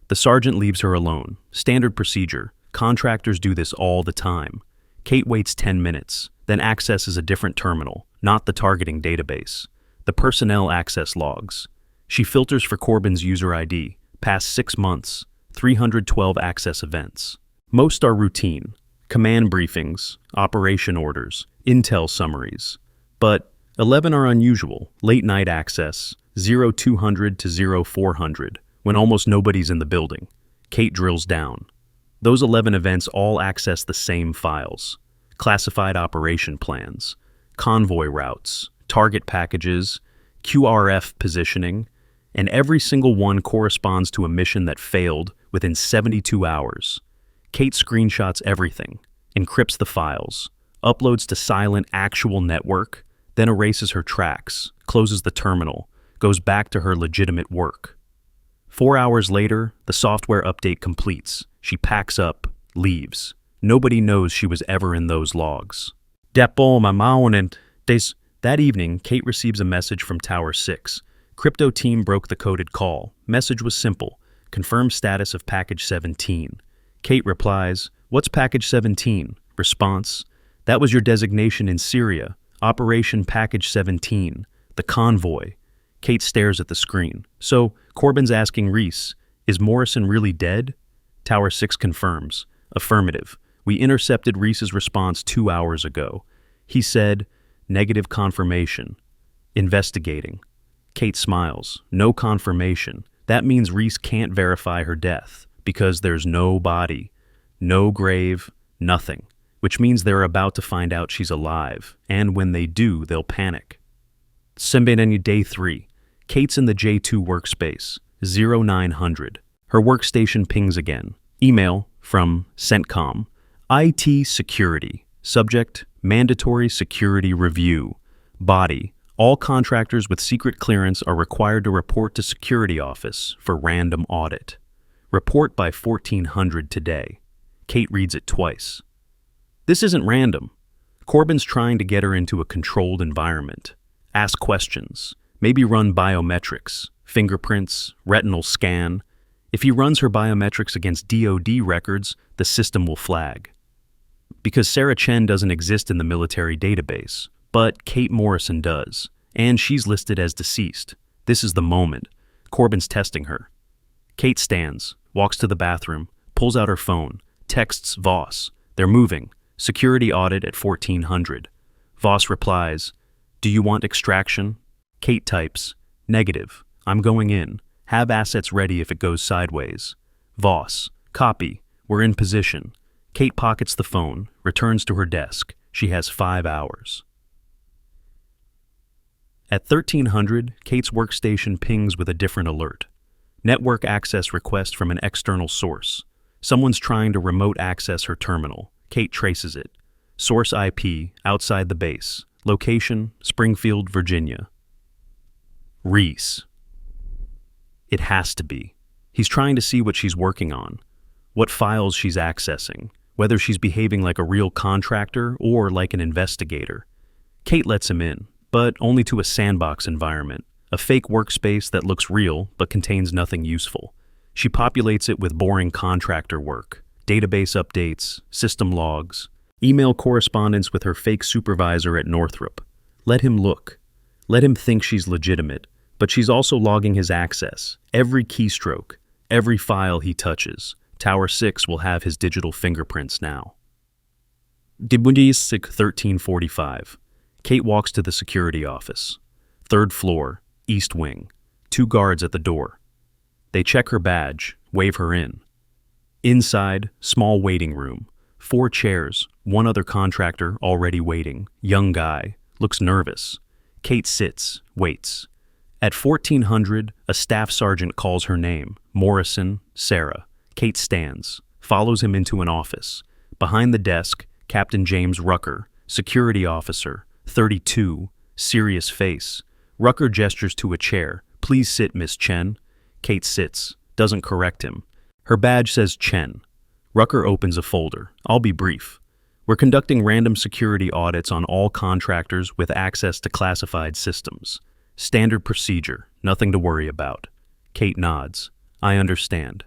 The sergeant leaves her alone. Standard procedure. Contractors do this all the time. Kate waits 10 minutes, then accesses a different terminal, not the targeting database. The personnel access logs. She filters for Corbin's user ID. Past 6 months, 312 access events. Most are routine. Command briefings, operation orders, intel summaries. But 11 are unusual. Late night access, 0200 to 0400, when almost nobody's in the building. Kate drills down. Those 11 events all access the same files. Classified operation plans, convoy routes, target packages, QRF positioning, and every single one corresponds to a mission that failed within 72 hours. Kate screenshots everything, encrypts the files, uploads to silent actual network, then erases her tracks, closes the terminal, goes back to her legitimate work. 4 hours later, the software update completes. She packs up, leaves. Nobody knows she was ever in those logs. That evening, Kate receives a message from Tower 6. Crypto team broke the coded call. Message was simple. Confirm status of Package 17. Kate replies, "What's Package 17? Response, "That was your designation in Syria. Operation Package 17. The convoy." Kate stares at the screen. So, Corbin's asking Reese, "Is Morrison really dead?" Tower 6 confirms. Affirmative. "We intercepted Reese's response 2 hours ago. He said, negative confirmation. Investigating." Kate smiles. No confirmation. That means Reese can't verify her death, because there's no body, no grave, nothing, which means they're about to find out she's alive, and when they do, they'll panic. Sembeneni Day 3. Kate's in the J2 workspace, 0900. Her workstation pings again. Email from CENTCOM. IT security. Subject, mandatory security review. Body, all contractors with secret clearance are required to report to security office for random audit. Report by 1400 today. Kate reads it twice. This isn't random. Corbin's trying to get her into a controlled environment. Ask questions. Maybe run biometrics, fingerprints, retinal scan. If he runs her biometrics against DoD records, the system will flag. Because Sarah Chen doesn't exist in the military database, but Kate Morrison does, and she's listed as deceased. This is the moment. Corbin's testing her. Kate stands, walks to the bathroom, pulls out her phone, texts Voss. They're moving. Security audit at 1400. Voss replies, "Do you want extraction?" Kate types, Negative. I'm going in. Have assets ready if it goes sideways. Voss. Copy. We're in position. Kate pockets the phone, returns to her desk. She has 5 hours. At 1300, Kate's workstation pings with a different alert. Network access request from an external source. Someone's trying to remote access her terminal. Kate traces it. Source IP, outside the base. Location, Springfield, Virginia. Reese. It has to be. He's trying to see what she's working on, what files she's accessing, whether she's behaving like a real contractor or like an investigator. Kate lets him in, but only to a sandbox environment, a fake workspace that looks real but contains nothing useful. She populates it with boring contractor work, database updates, system logs, email correspondence with her fake supervisor at Northrop. Let him look. Let him think she's legitimate, but she's also logging his access, every keystroke, every file he touches. Tower 6 will have his digital fingerprints now. Dibundisik 1345. Kate walks to the security office. 3rd floor, East Wing. 2 guards at the door. They check her badge, wave her in. Inside, small waiting room. 4 chairs, 1 other contractor already waiting. Young guy, looks nervous. Kate sits, waits. At 1400, a staff sergeant calls her name. Morrison, Sarah. Kate stands, follows him into an office. Behind the desk, Captain James Rucker, security officer, 32, serious face. Rucker gestures to a chair. Please sit, Miss Chen. Kate sits, doesn't correct him. Her badge says Chen. Rucker opens a folder. I'll be brief. We're conducting random security audits on all contractors with access to classified systems. Standard procedure, nothing to worry about. Kate nods. I understand.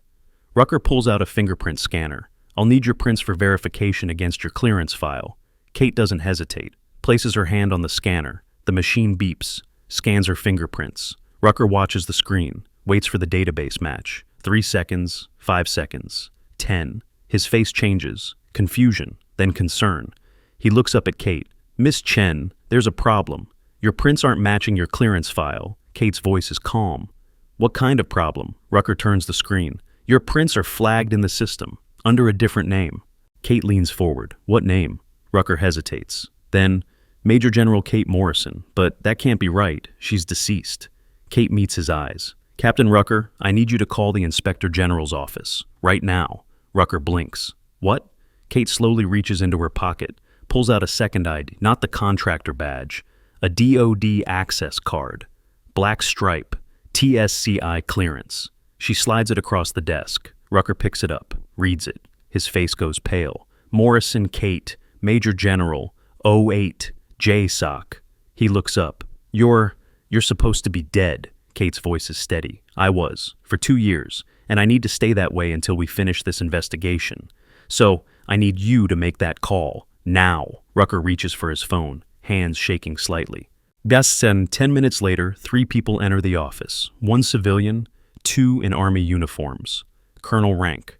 Rucker pulls out a fingerprint scanner. I'll need your prints for verification against your clearance file. Kate doesn't hesitate, places her hand on the scanner. The machine beeps, scans her fingerprints. Rucker watches the screen, waits for the database match. 3 seconds, 5 seconds, 10. His face changes, confusion, then concern. He looks up at Kate. Miss Chen, there's a problem. Your prints aren't matching your clearance file. Kate's voice is calm. What kind of problem? Rucker turns the screen. Your prints are flagged in the system, under a different name. Kate leans forward. What name? Rucker hesitates. Then, Major General Kate Morrison, but that can't be right. She's deceased. Kate meets his eyes. Captain Rucker, I need you to call the Inspector General's office, right now. Rucker blinks. What? Kate slowly reaches into her pocket, pulls out a second ID, not the contractor badge, a DOD access card. Black stripe, TSCI clearance. She slides it across the desk. Rucker picks it up, reads it. His face goes pale. Morrison Kate, Major General, 08, JSOC. He looks up. You're supposed to be dead. Kate's voice is steady. I was, for 2 years, and I need to stay that way until we finish this investigation. So, I need you to make that call. Now. Rucker reaches for his phone, hands shaking slightly. Then, 10 minutes later, 3 people enter the office. 1 civilian, 2 in Army uniforms. Colonel rank.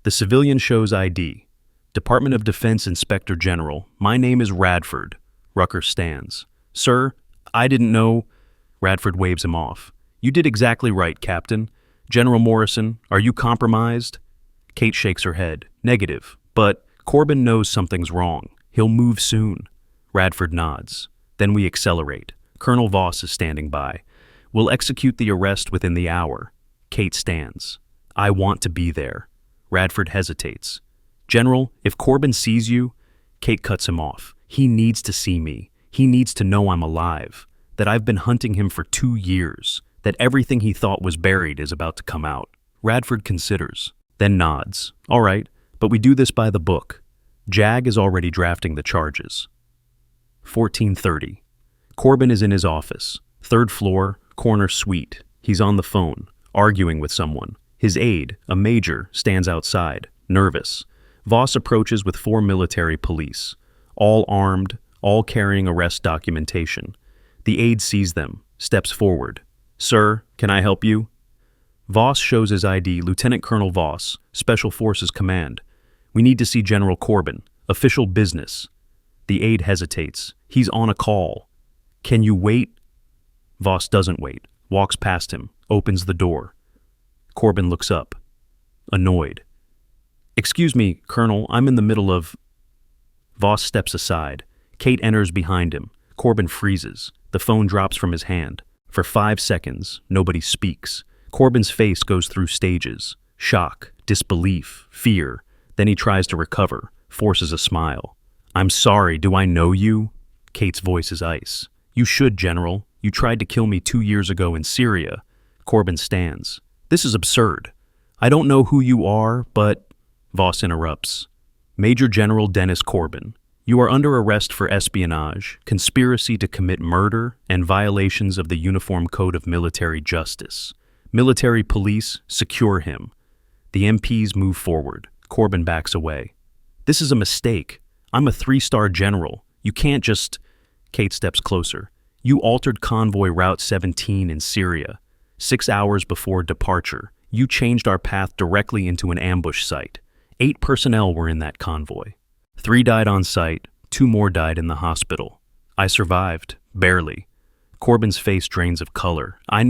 The civilian shows ID. Department of Defense Inspector General. My name is Radford. Rucker stands. Sir, I didn't know. Radford waves him off. You did exactly right, Captain. General Morrison, are you compromised? Kate shakes her head. Negative. But Corbin knows something's wrong. He'll move soon. Radford nods. Then we accelerate. Colonel Voss is standing by. We'll execute the arrest within the hour. Kate stands. I want to be there. Radford hesitates. General, if Corbin sees you... Kate cuts him off. He needs to see me. He needs to know I'm alive. That I've been hunting him for 2 years. That everything he thought was buried is about to come out. Radford considers, then nods. All right, but we do this by the book. Jag is already drafting the charges. 14:30. Corbin is in his office. 3rd floor, corner suite. He's on the phone, arguing with someone. His aide, a major, stands outside, nervous. Voss approaches with 4 military police, all armed, all carrying arrest documentation. The aide sees them, steps forward. Sir, can I help you? Voss shows his ID, Lieutenant Colonel Voss, Special Forces Command. We need to see General Corbin. Official business. The aide hesitates. He's on a call. Can you wait? Voss doesn't wait. walks past him, opens the door. Corbin looks up, annoyed. "Excuse me, Colonel, I'm in the middle of—" Voss steps aside. Kate enters behind him. Corbin freezes. The phone drops from his hand. For 5 seconds, nobody speaks. Corbin's face goes through stages. Shock, disbelief, fear. Then he tries to recover, forces a smile. "I'm sorry, do I know you?" Kate's voice is ice. "You should, General. You tried to kill me 2 years ago in Syria." Corbin stands. "This is absurd. I don't know who you are, but—" Voss interrupts. "Major General Dennis Corbin, you are under arrest for espionage, conspiracy to commit murder, and violations of the Uniform Code of Military Justice. Military police, secure him." The MPs move forward. Corbin backs away. "This is a mistake. I'm a 3-star general. You can't just—" Kate steps closer. "You altered convoy Route 17 in Syria. 6 hours before departure, you changed our path directly into an ambush site. 8 personnel were in that convoy. 3 died on site, 2 more died in the hospital. I survived, barely." Corbin's face drains of color. I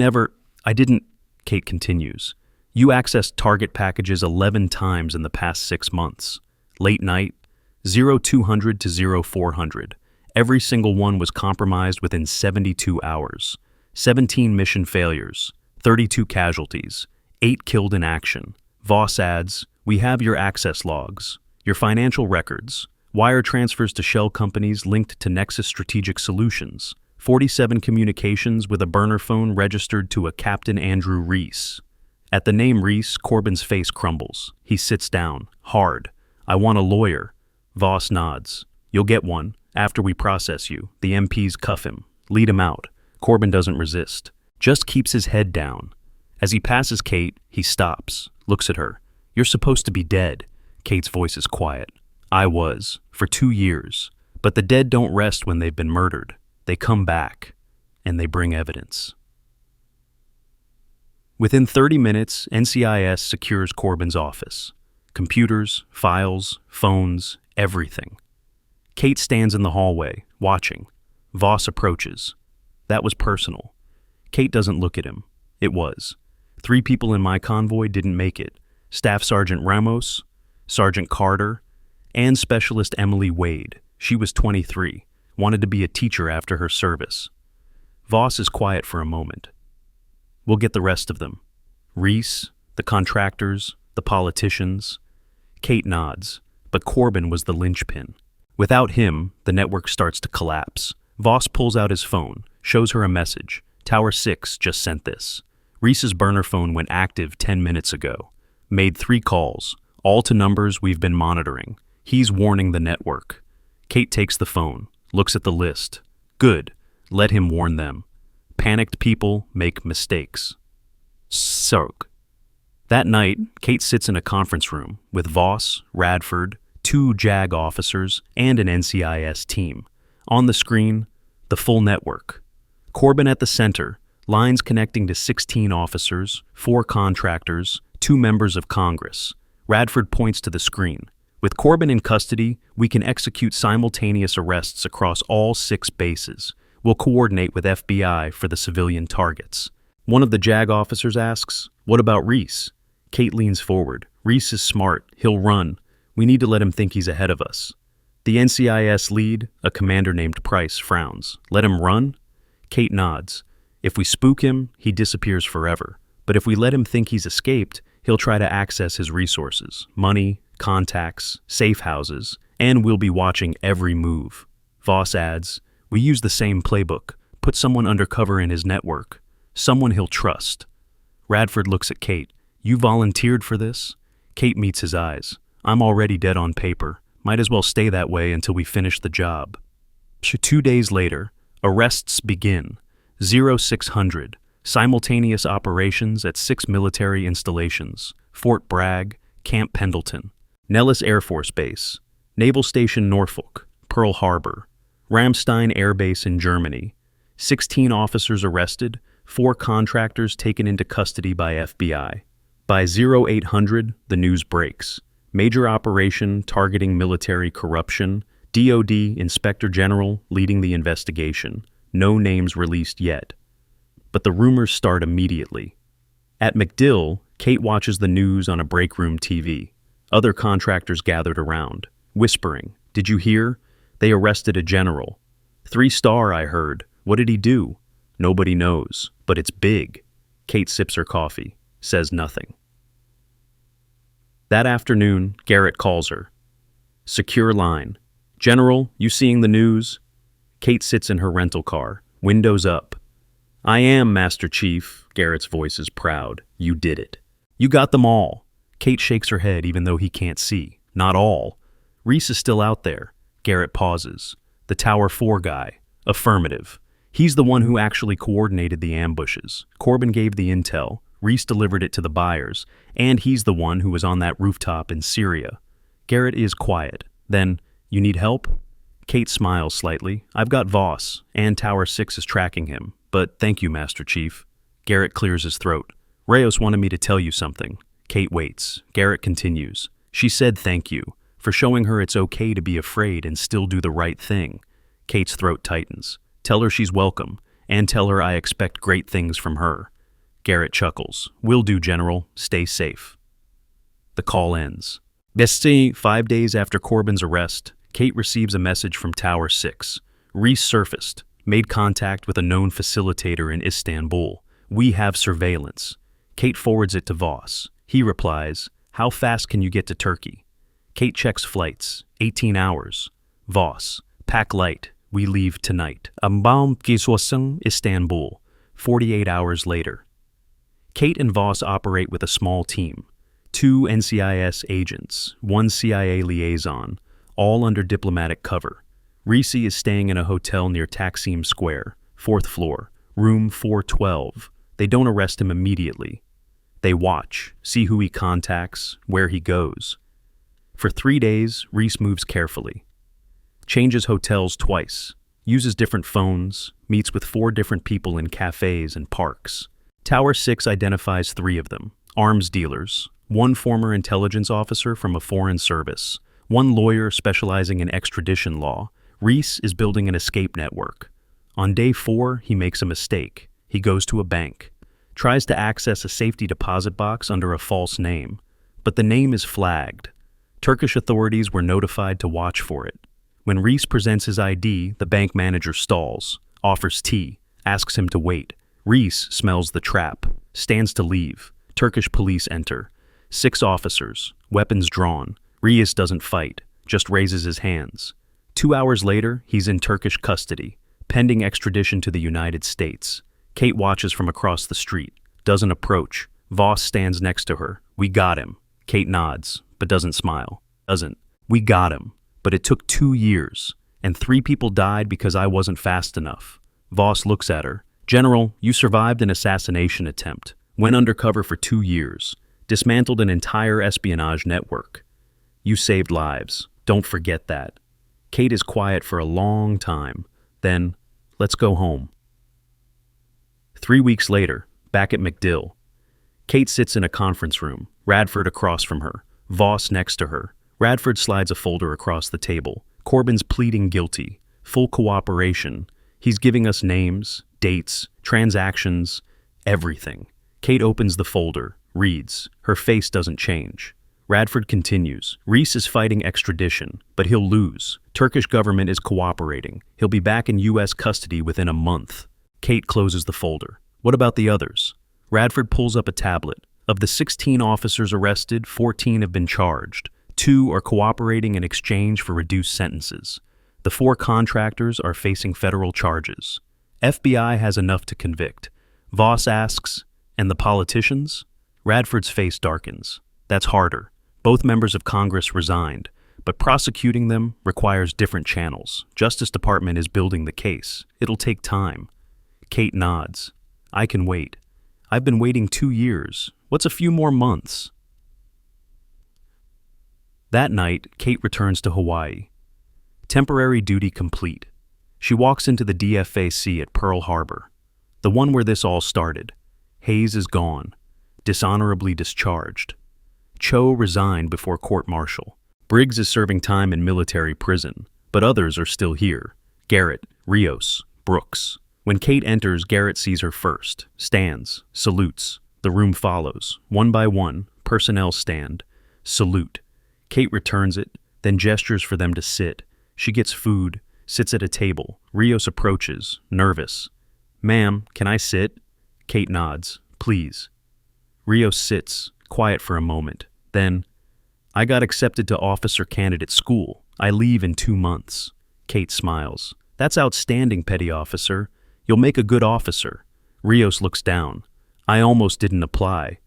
didn't, Kate continues. "You accessed target packages 11 times in the past 6 months. Late night, 0200 to 0400. Every single one was compromised within 72 hours. 17 mission failures, 32 casualties, 8 killed in action." Voss adds, "We have your access logs, your financial records, wire transfers to shell companies linked to Nexus Strategic Solutions, 47 communications with a burner phone registered to a Captain Andrew Reese." At the name Reese, Corbin's face crumbles. He sits down, hard. "I want a lawyer." Voss nods. "You'll get one. After we process you." The MPs cuff him, lead him out. Corbin doesn't resist, just keeps his head down. As he passes Kate, he stops, looks at her. "You're supposed to be dead." Kate's voice is quiet. "I was, for 2 years. But the dead don't rest when they've been murdered. They come back, and they bring evidence." Within 30 minutes, NCIS secures Corbin's office. Computers, files, phones, everything. Kate stands in the hallway, watching. Voss approaches. That was personal. Kate doesn't look at him. It was. 3 people in my convoy didn't make it. Staff Sergeant Ramos, Sergeant Carter, and Specialist Emily Wade. She was 23, wanted to be a teacher after her service. Voss is quiet for a moment. "We'll get the rest of them. Reese, the contractors, the politicians." Kate nods, but Corbin was the linchpin. Without him, the network starts to collapse. Voss pulls out his phone, shows her a message. "Tower 6 just sent this. Reese's burner phone went active 10 minutes ago. Made 3 calls, all to numbers we've been monitoring. He's warning the network." Kate takes the phone, looks at the list. Good, let him warn them. Panicked people make mistakes. Soak. That night, Kate sits in a conference room with Voss, Radford, 2 JAG officers, and an NCIS team. On the screen, the full network. Corbin at the center, lines connecting to 16 officers, 4 contractors, 2 members of Congress. Radford points to the screen. "With Corbin in custody, we can execute simultaneous arrests across all 6 bases. We'll coordinate with FBI for the civilian targets." One of the JAG officers asks, "What about Reese?" Kate leans forward. "Reese is smart. He'll run. We need to let him think he's ahead of us." The NCIS lead, a commander named Price, frowns. "Let him run?" Kate nods. "If we spook him, he disappears forever. But if we let him think he's escaped, he'll try to access his resources, money, contacts, safe houses, and we'll be watching every move." Voss adds, "We use the same playbook. Put someone undercover in his network. Someone he'll trust." Radford looks at Kate. "You volunteered for this?" Kate meets his eyes. "I'm already dead on paper. Might as well stay that way until we finish the job." 2 days later, arrests begin. 0600. Simultaneous operations at 6 military installations. Fort Bragg, Camp Pendleton, Nellis Air Force Base, Naval Station Norfolk, Pearl Harbor, Ramstein Air Base in Germany. 16 officers arrested, 4 contractors taken into custody by FBI. By 0800, the news breaks. Major operation targeting military corruption. DOD Inspector General leading the investigation. No names released yet. but the rumors start immediately. At MacDill, Kate watches the news on a break room TV. Other contractors gathered around, whispering, "Did you hear? They arrested a general. 3-star, I heard. What did he do?" Nobody knows, but it's big. Kate sips her coffee, says nothing. That afternoon, Garrett calls her. Secure line. "General, you seeing the news?" Kate sits in her rental car, windows up. "I am, Master Chief." Garrett's voice is proud. "You did it. You got them all." Kate shakes her head even though he can't see. "Not all. Reese is still out there." Garrett pauses. "The Tower 4 guy." "Affirmative. He's the one who actually coordinated the ambushes. Corbin gave the intel, Reese delivered it to the buyers, and he's the one who was on that rooftop in Syria." Garrett is quiet. Then, "You need help?" Kate smiles slightly. "I've got Voss, and Tower 6 is tracking him. But thank you, Master Chief." Garrett clears his throat. "Reyes wanted me to tell you something." Kate waits. Garrett continues. "She said thank you, for showing her it's okay to be afraid and still do the right thing." Kate's throat tightens. "Tell her she's welcome, and tell her I expect great things from her." Garrett chuckles. "Will do, General. Stay safe." The call ends. 5 days after Corbin's arrest, Kate receives a message from Tower 6. Reese surfaced, made contact with a known facilitator in Istanbul. "We have surveillance." Kate forwards it to Voss. He replies, "How fast can you get to Turkey?" Kate checks flights. 18 hours. Voss, "Pack light. We leave tonight." Istanbul. 48 hours later. Kate and Voss operate with a small team. 2 NCIS agents, 1 CIA liaison, all under diplomatic cover. Reese is staying in a hotel near Taksim Square, 4th floor, room 412. They don't arrest him immediately. They watch, see who he contacts, where he goes. For 3 days, Reese moves carefully. Changes hotels twice, uses different phones, meets with 4 different people in cafes and parks. Tower 6 identifies 3 of them: arms dealers, 1 former intelligence officer from a foreign service, 1 lawyer specializing in extradition law. Reese is building an escape network. On day 4, he makes a mistake. He goes to a bank, tries to access a safety deposit box under a false name, but the name is flagged. Turkish authorities were notified to watch for it. When Reese presents his ID, the bank manager stalls, offers tea, asks him to wait. Reese smells the trap, stands to leave. Turkish police enter. 6 officers, weapons drawn. Reese doesn't fight, just raises his hands. 2 hours later, he's in Turkish custody, pending extradition to the United States. Kate watches from across the street, doesn't approach. Voss stands next to her. "We got him." Kate nods, but doesn't smile. "We got him, but it took 2 years, and 3 people died because I wasn't fast enough." Voss looks at her. "General, you survived an assassination attempt, went undercover for 2 years, dismantled an entire espionage network. You saved lives. Don't forget that." Kate is quiet for a long time. Then, "Let's go home." 3 weeks later, back at MacDill. Kate sits in a conference room, Radford across from her, Voss next to her. Radford slides a folder across the table. Corbin's pleading guilty, full cooperation. He's giving us names, dates, transactions, everything. Kate opens the folder, reads. Her face doesn't change. Radford continues. Reese is fighting extradition, but he'll lose. Turkish government is cooperating. He'll be back in U.S. custody within a month. Kate closes the folder. What about the others? Radford pulls up a tablet. Of the 16 officers arrested, 14 have been charged. 2 are cooperating in exchange for reduced sentences. The 4 contractors are facing federal charges. FBI has enough to convict. Voss asks, and the politicians? Radford's face darkens. That's harder. Both members of Congress resigned, but prosecuting them requires different channels. Justice Department is building the case. It'll take time. Kate nods. I can wait. I've been waiting 2 years. What's a few more months? That night, Kate returns to Hawaii. Temporary duty complete. She walks into the DFAC at Pearl Harbor, the one where this all started. Hayes is gone, dishonorably discharged. Cho resigned before court-martial. Briggs is serving time in military prison, but others are still here. Garrett, Rios, Brooks. When Kate enters, Garrett sees her first, stands, salutes. The room follows. One by one, personnel stand. Salute. Kate returns it, then gestures for them to sit. She gets food, sits at a table. Rios approaches, nervous. "Ma'am, can I sit?" Kate nods. "Please." Rios sits, quiet for a moment. Then, "I got accepted to officer candidate school. I leave in 2 months." Kate smiles. "That's outstanding, petty officer. You'll make a good officer." Rios looks down. "I almost didn't apply.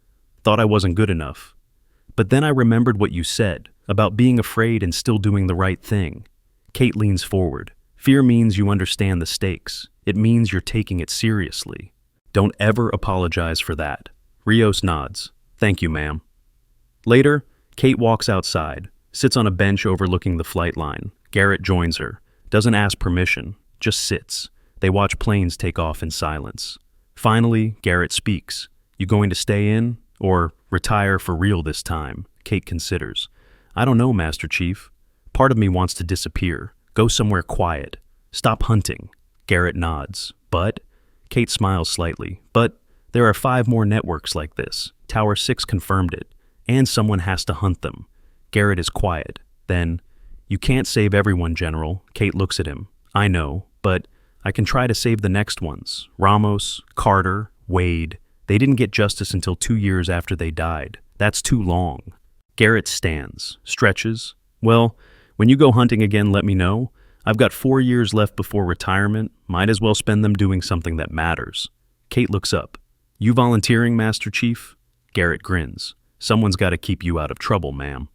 Thought I wasn't good enough. But then I remembered what you said, about being afraid and still doing the right thing." Kate leans forward. "Fear means you understand the stakes. It means you're taking it seriously. Don't ever apologize for that." Rios nods. "Thank you, ma'am." Later, Kate walks outside, sits on a bench overlooking the flight line. Garrett joins her, doesn't ask permission, just sits. They watch planes take off in silence. Finally, Garrett speaks. "You going to stay in, or retire for real this time?" Kate considers. "I don't know, Master Chief. Part of me wants to disappear, go somewhere quiet, stop hunting." Garrett nods. "But?" Kate smiles slightly. "But there are 5 more networks like this. Tower 6 confirmed it. And someone has to hunt them." Garrett is quiet. Then, "You can't save everyone, General." Kate looks at him. "I know, but I can try to save the next ones. Ramos, Carter, Wade. They didn't get justice until 2 years after they died. That's too long." Garrett stands, stretches. "Well, when you go hunting again, let me know. I've got 4 years left before retirement. Might as well spend them doing something that matters." Kate looks up. "You volunteering, Master Chief?" Garrett grins. "Someone's got to keep you out of trouble, ma'am."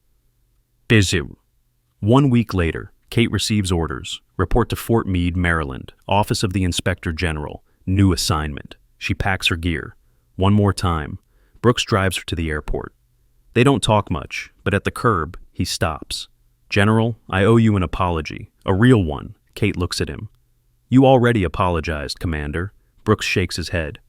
Busy. 1 week later, Kate receives orders. Report to Fort Meade, Maryland. Office of the Inspector General. New assignment. She packs her gear. One more time. Brooks drives her to the airport. They don't talk much, but at the curb, he stops. "General, I owe you an apology. A real one." Kate looks at him. "You already apologized, Commander." Brooks shakes his head.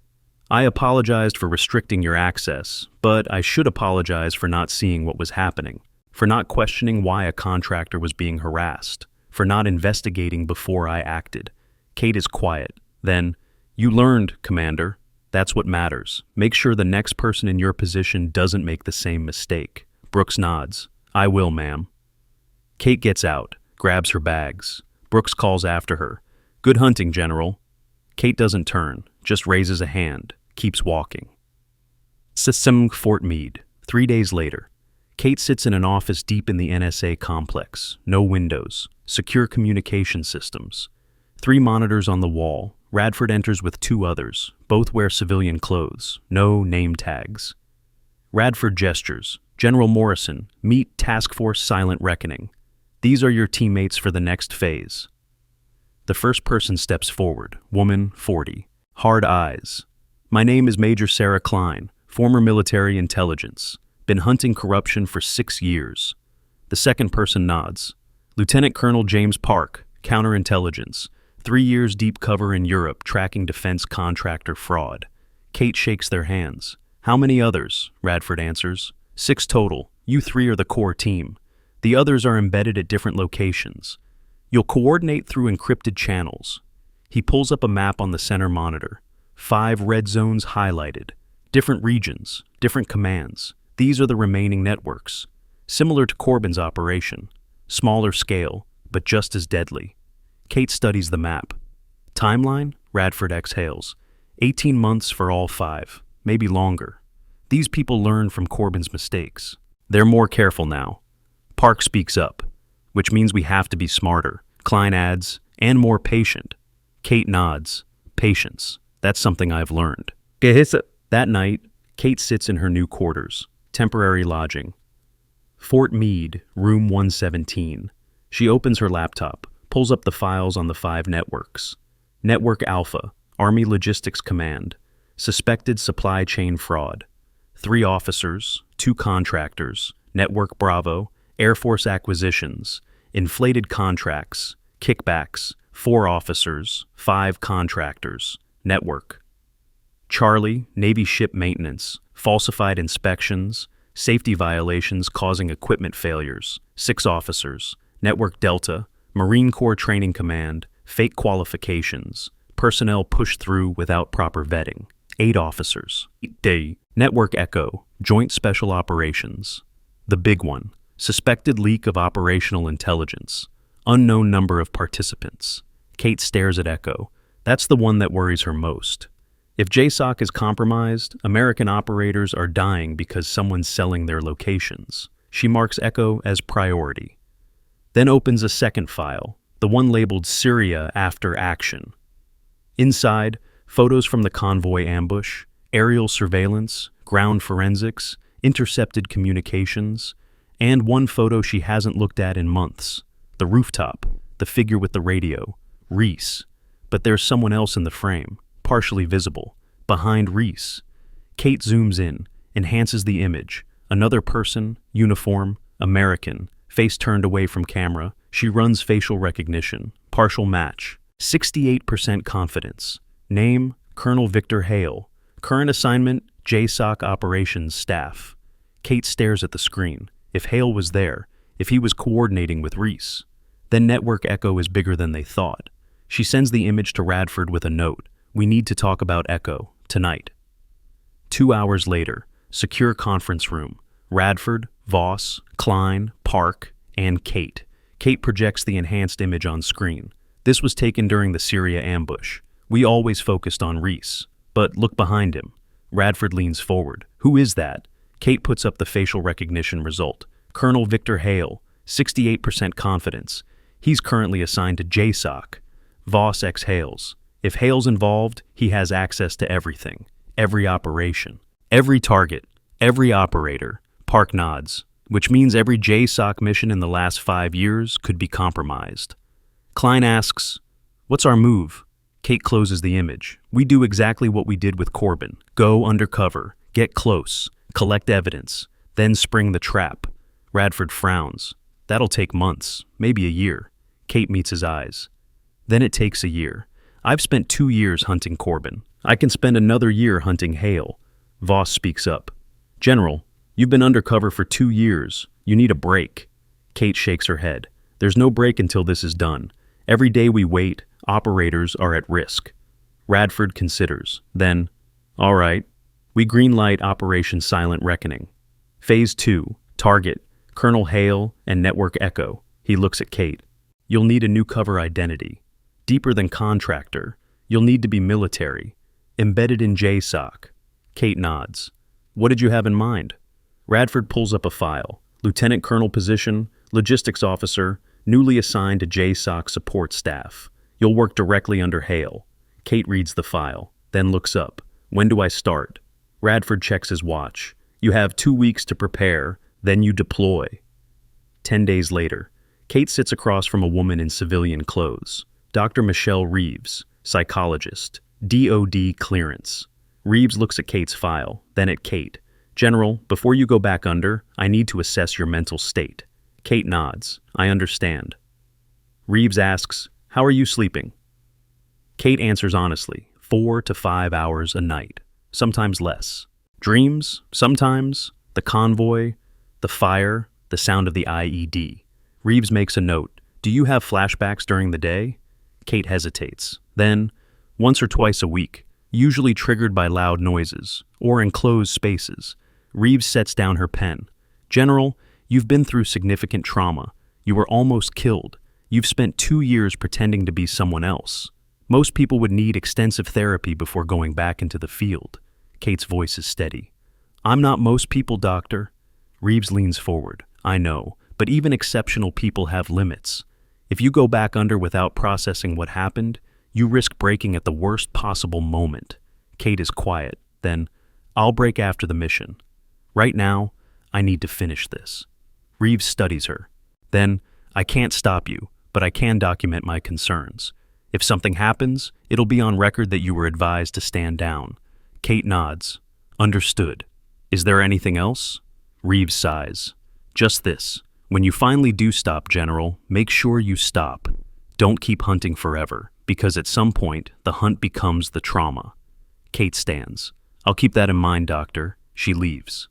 "I apologized for restricting your access, but I should apologize for not seeing what was happening, for not questioning why a contractor was being harassed, for not investigating before I acted." Kate is quiet. Then, "You learned, Commander. That's what matters. Make sure the next person in your position doesn't make the same mistake." Brooks nods. "I will, ma'am." Kate gets out, grabs her bags. Brooks calls after her. "Good hunting, General." Kate doesn't turn, just raises a hand, keeps walking. Sism Fort Meade. 3 days later. Kate sits in an office deep in the NSA complex. No windows. Secure communication systems. 3 monitors on the wall. Radford enters with 2 others. Both wear civilian clothes. No name tags. Radford gestures. "General Morrison, meet Task Force Silent Reckoning. These are your teammates for the next phase." The first person steps forward. Woman, 40. Hard eyes. "My name is Major Sarah Klein, former military intelligence. Been hunting corruption for 6 years. The second person nods. "Lieutenant Colonel James Park, counterintelligence. 3 years deep cover in Europe tracking defense contractor fraud." Kate shakes their hands. "How many others?" Radford answers. 6 total. You 3 are the core team. The others are embedded at different locations. You'll coordinate through encrypted channels." He pulls up a map on the center monitor. 5 red zones highlighted. Different regions, different commands. These are the remaining networks. Similar to Corbin's operation. Smaller scale, but just as deadly. Kate studies the map. "Timeline?" Radford exhales. 18 months for all 5, maybe longer. These people learned from Corbin's mistakes. They're more careful now. Park speaks up, "Which means we have to be smarter." Klein adds, "And more patient." Kate nods. "Patience. That's something I've learned." That night, Kate sits in her new quarters, temporary lodging. Fort Meade, room 117. She opens her laptop, pulls up the files on the 5 networks. Network Alpha, Army Logistics Command, suspected supply chain fraud. 3 officers, 2 contractors. Network Bravo, Air Force acquisitions, inflated contracts, kickbacks, 4 officers, 5 contractors. Network Charlie, Navy ship maintenance, falsified inspections, safety violations causing equipment failures. 6 officers. Network Delta, Marine Corps Training Command, fake qualifications, Personnel pushed through without proper vetting. 8 officers. Day. Network Echo. Joint Special Operations. The big one. Suspected leak of operational intelligence. Unknown number of participants. Kate stares at Echo. That's the one that worries her most. If JSOC is compromised, American operators are dying because someone's selling their locations. She marks Echo as priority. Then opens a second file, the one labeled Syria After Action. Inside, photos from the convoy ambush, aerial surveillance, ground forensics, intercepted communications, and one photo she hasn't looked at in months. The rooftop, the figure with the radio, Reese. But there's someone else in the frame, partially visible, behind Reese. Kate zooms in, enhances the image. Another person, uniform, American, face turned away from camera. She runs facial recognition, partial match. 68% confidence. Name, Colonel Victor Hale. Current assignment, JSOC Operations Staff. Kate stares at the screen. If Hale was there, if he was coordinating with Reese, then Network Echo is bigger than they thought. She sends the image to Radford with a note. We need to talk about Echo, tonight. 2 hours later, secure conference room. Radford, Voss, Klein, Park, and Kate. Kate projects the enhanced image on screen. This was taken during the Syria ambush. We always focused on Reese. But look behind him. Radford leans forward. Who is that? Kate puts up the facial recognition result. Colonel Victor Hale, 68% confidence. He's currently assigned to JSOC. Voss exhales. If Hale's involved, he has access to everything. Every operation. Every target. Every operator. Park nods. Which means every JSOC mission in the last 5 years could be compromised. Klein asks, "What's our move?" Kate closes the image. We do exactly what we did with Corbin. Go undercover. Get close. Collect evidence. Then spring the trap. Radford frowns. That'll take months, maybe a year. Kate meets his eyes. Then it takes a year. I've spent 2 years hunting Corbin. I can spend another year hunting Hale. Voss speaks up. General, you've been undercover for 2 years. You need a break. Kate shakes her head. There's no break until this is done. Every day we wait, operators are at risk. Radford considers. Then, all right. We greenlight Operation Silent Reckoning. Phase 2, target, Colonel Hale and Network Echo. He looks at Kate. You'll need a new cover identity. Deeper than contractor. You'll need to be military. Embedded in JSOC. Kate nods. What did you have in mind? Radford pulls up a file. Lieutenant Colonel position, logistics officer, newly assigned to JSOC support staff. You'll work directly under Hale. Kate reads the file, then looks up. When do I start? Radford checks his watch. You have 2 weeks to prepare, then you deploy. 10 days later, Kate sits across from a woman in civilian clothes. Dr. Michelle Reeves, psychologist, DOD clearance. Reeves looks at Kate's file, then at Kate. General, before you go back under, I need to assess your mental state. Kate nods. I understand. Reeves asks, how are you sleeping? Kate answers honestly, 4 to 5 hours a night, sometimes less. Dreams, sometimes, the convoy, the fire, the sound of the IED. Reeves makes a note. Do you have flashbacks during the day? Kate hesitates. Then, once or twice a week, usually triggered by loud noises or enclosed spaces. Reeves sets down her pen. General, you've been through significant trauma. You were almost killed. You've spent 2 years pretending to be someone else. Most people would need extensive therapy before going back into the field. Kate's voice is steady. I'm not most people, doctor. Reeves leans forward. I know, but even exceptional people have limits. If you go back under without processing what happened, you risk breaking at the worst possible moment. Kate is quiet. Then, I'll break after the mission. Right now, I need to finish this. Reeves studies her. Then, I can't stop you, but I can document my concerns. If something happens, it'll be on record that you were advised to stand down. Kate nods. Understood. Is there anything else? Reeves sighs. Just this. When you finally do stop, General, make sure you stop. Don't keep hunting forever, because at some point, the hunt becomes the trauma. Kate stands. I'll keep that in mind, Doctor. She leaves.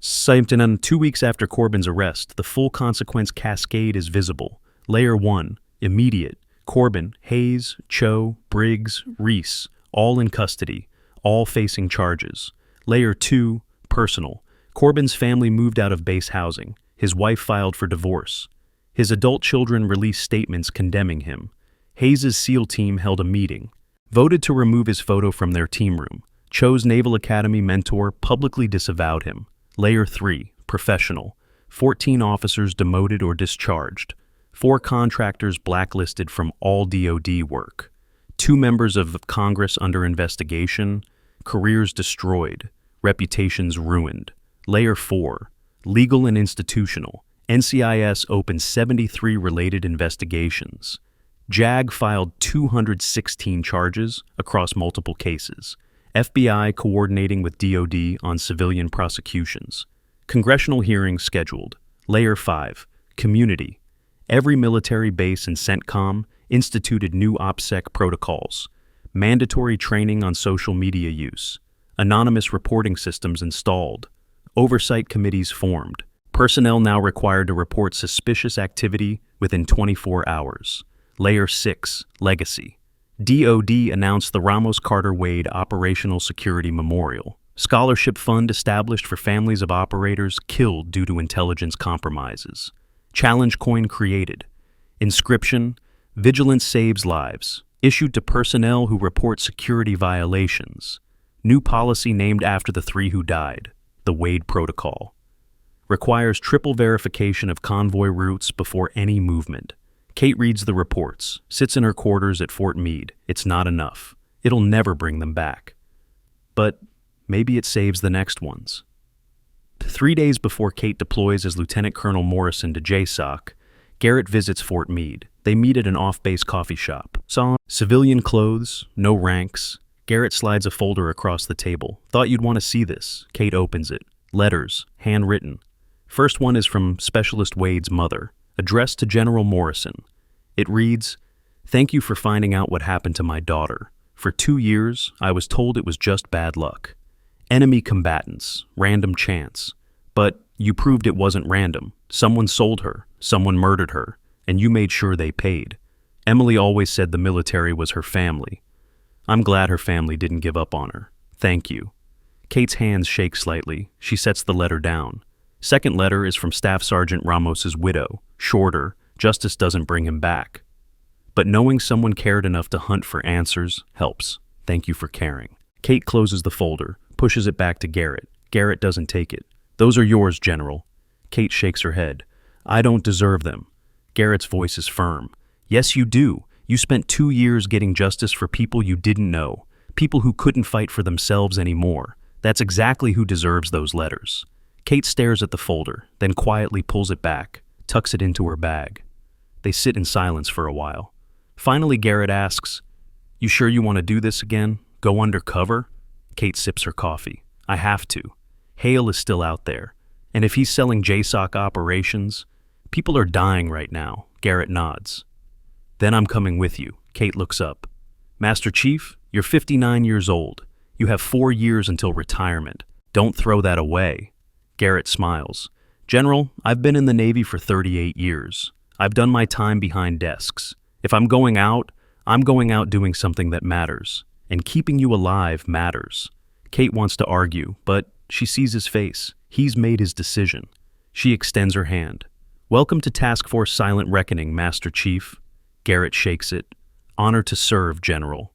2 weeks after Corbin's arrest, the full consequence cascade is visible. Layer 1, immediate. Corbin, Hayes, Cho, Briggs, Reese, all in custody, all facing charges. Layer 2, personal. Corbin's family moved out of base housing. His wife filed for divorce. His adult children released statements condemning him. Hayes' SEAL team held a meeting, voted to remove his photo from their team room. Cho's Naval Academy mentor publicly disavowed him. Layer 3, professional. 14 officers demoted or discharged. 4 contractors blacklisted from all DoD work. 2 members of Congress under investigation. Careers destroyed. Reputations ruined. Layer 4, legal and institutional. NCIS opened 73 related investigations. JAG filed 216 charges across multiple cases. FBI coordinating with DoD on civilian prosecutions. Congressional hearings scheduled. Layer 5, community. Every military base in CENTCOM instituted new OPSEC protocols. Mandatory training on social media use. Anonymous reporting systems installed. Oversight committees formed. Personnel now required to report suspicious activity within 24 hours. Layer 6, legacy. DoD announced the Ramos Carter Wade Operational Security Memorial, scholarship fund established for families of operators killed due to intelligence compromises. Challenge coin created. Inscription, Vigilance Saves Lives, issued to personnel who report security violations. New policy named after the 3 who died, the Wade Protocol. Requires triple verification of convoy routes before any movement. Kate reads the reports, sits in her quarters at Fort Meade. It's not enough. It'll never bring them back. But maybe it saves the next ones. 3 days before Kate deploys as Lieutenant Colonel Morrison to JSOC, Garrett visits Fort Meade. They meet at an off-base coffee shop. Saw civilian clothes, no ranks. Garrett slides a folder across the table. Thought you'd want to see this. Kate opens it. Letters, handwritten. First one is from Specialist Wade's mother, addressed to General Morrison. It reads, "Thank you for finding out what happened to my daughter. For 2 years, I was told it was just bad luck. Enemy combatants, random chance. But you proved it wasn't random. Someone sold her, someone murdered her, and you made sure they paid. Emily always said the military was her family. I'm glad her family didn't give up on her. Thank you." Kate's hands shake slightly. She sets the letter down. Second letter is from Staff Sergeant Ramos's widow. Shorter, justice doesn't bring him back. But knowing someone cared enough to hunt for answers helps. Thank you for caring. Kate closes the folder, pushes it back to Garrett. Garrett doesn't take it. "Those are yours, General." Kate shakes her head. "I don't deserve them." Garrett's voice is firm. "Yes, you do. You spent 2 years getting justice for people you didn't know, people who couldn't fight for themselves anymore. That's exactly who deserves those letters." Kate stares at the folder, then quietly pulls it back, tucks it into her bag. They sit in silence for a while. Finally, Garrett asks, "You sure you want to do this again? Go undercover?" Kate sips her coffee. "I have to. Hale is still out there. And if he's selling JSOC operations, people are dying right now." Garrett nods. "Then I'm coming with you." Kate looks up. "Master Chief, you're 59 years old. You have 4 years until retirement. Don't throw that away." Garrett smiles. "General, I've been in the Navy for 38 years. I've done my time behind desks. If I'm going out doing something that matters. And keeping you alive matters." Kate wants to argue, but she sees his face. He's made his decision. She extends her hand. "Welcome to Task Force Silent Reckoning, Master Chief." Garrett shakes it. "Honor to serve, General."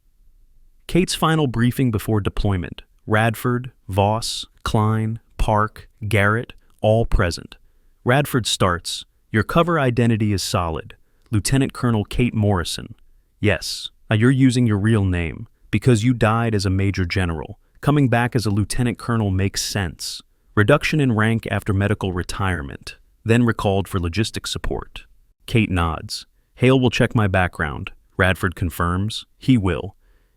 Kate's final briefing before deployment. Radford, Voss, Klein, Park, Garrett, all present. Radford starts, "Your cover identity is solid. Lieutenant Colonel Kate Morrison. Yes, you're using your real name, because you died as a major general. Coming back as a lieutenant colonel makes sense. Reduction in rank after medical retirement, then recalled for logistics support." Kate nods. "Hale will check my background." Radford confirms. "He will.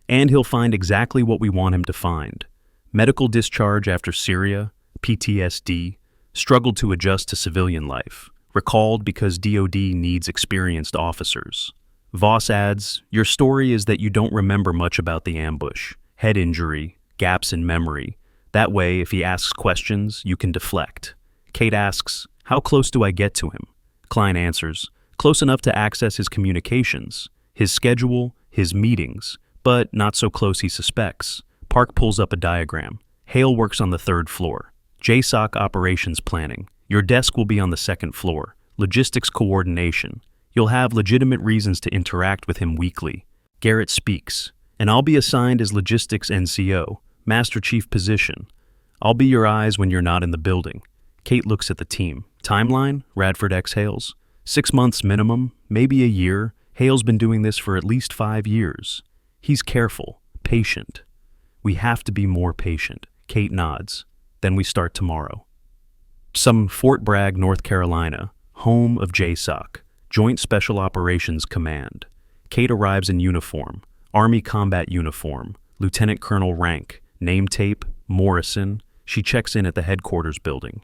And he'll find exactly what we want him to find. Medical discharge after Syria, PTSD, struggled to adjust to civilian life, recalled because DoD needs experienced officers." Voss adds, "Your story is that you don't remember much about the ambush. Head injury, gaps in memory. That way, if he asks questions, you can deflect." Kate asks, "How close do I get to him?" Klein answers, "Close enough to access his communications. his schedule, his meetings, but not so close he suspects. Park pulls up a diagram. Hale works on the third floor. JSOC operations planning. Your desk will be on the second floor. Logistics coordination. You'll have legitimate reasons to interact with him weekly. Garrett speaks. And I'll be assigned as logistics NCO, Master Chief position. I'll be your eyes when you're not in the building. Kate looks at the team. Timeline? Radford exhales. 6 months minimum, maybe a year. Hale's been doing this for at least 5 years. He's careful, patient. We have to be more patient. Kate nods. Then we start tomorrow. Some Fort Bragg, North Carolina, home of JSOC, Joint Special Operations Command. Kate arrives in uniform, Army combat uniform, Lieutenant Colonel rank, name tape, Morrison. She checks in at the headquarters building.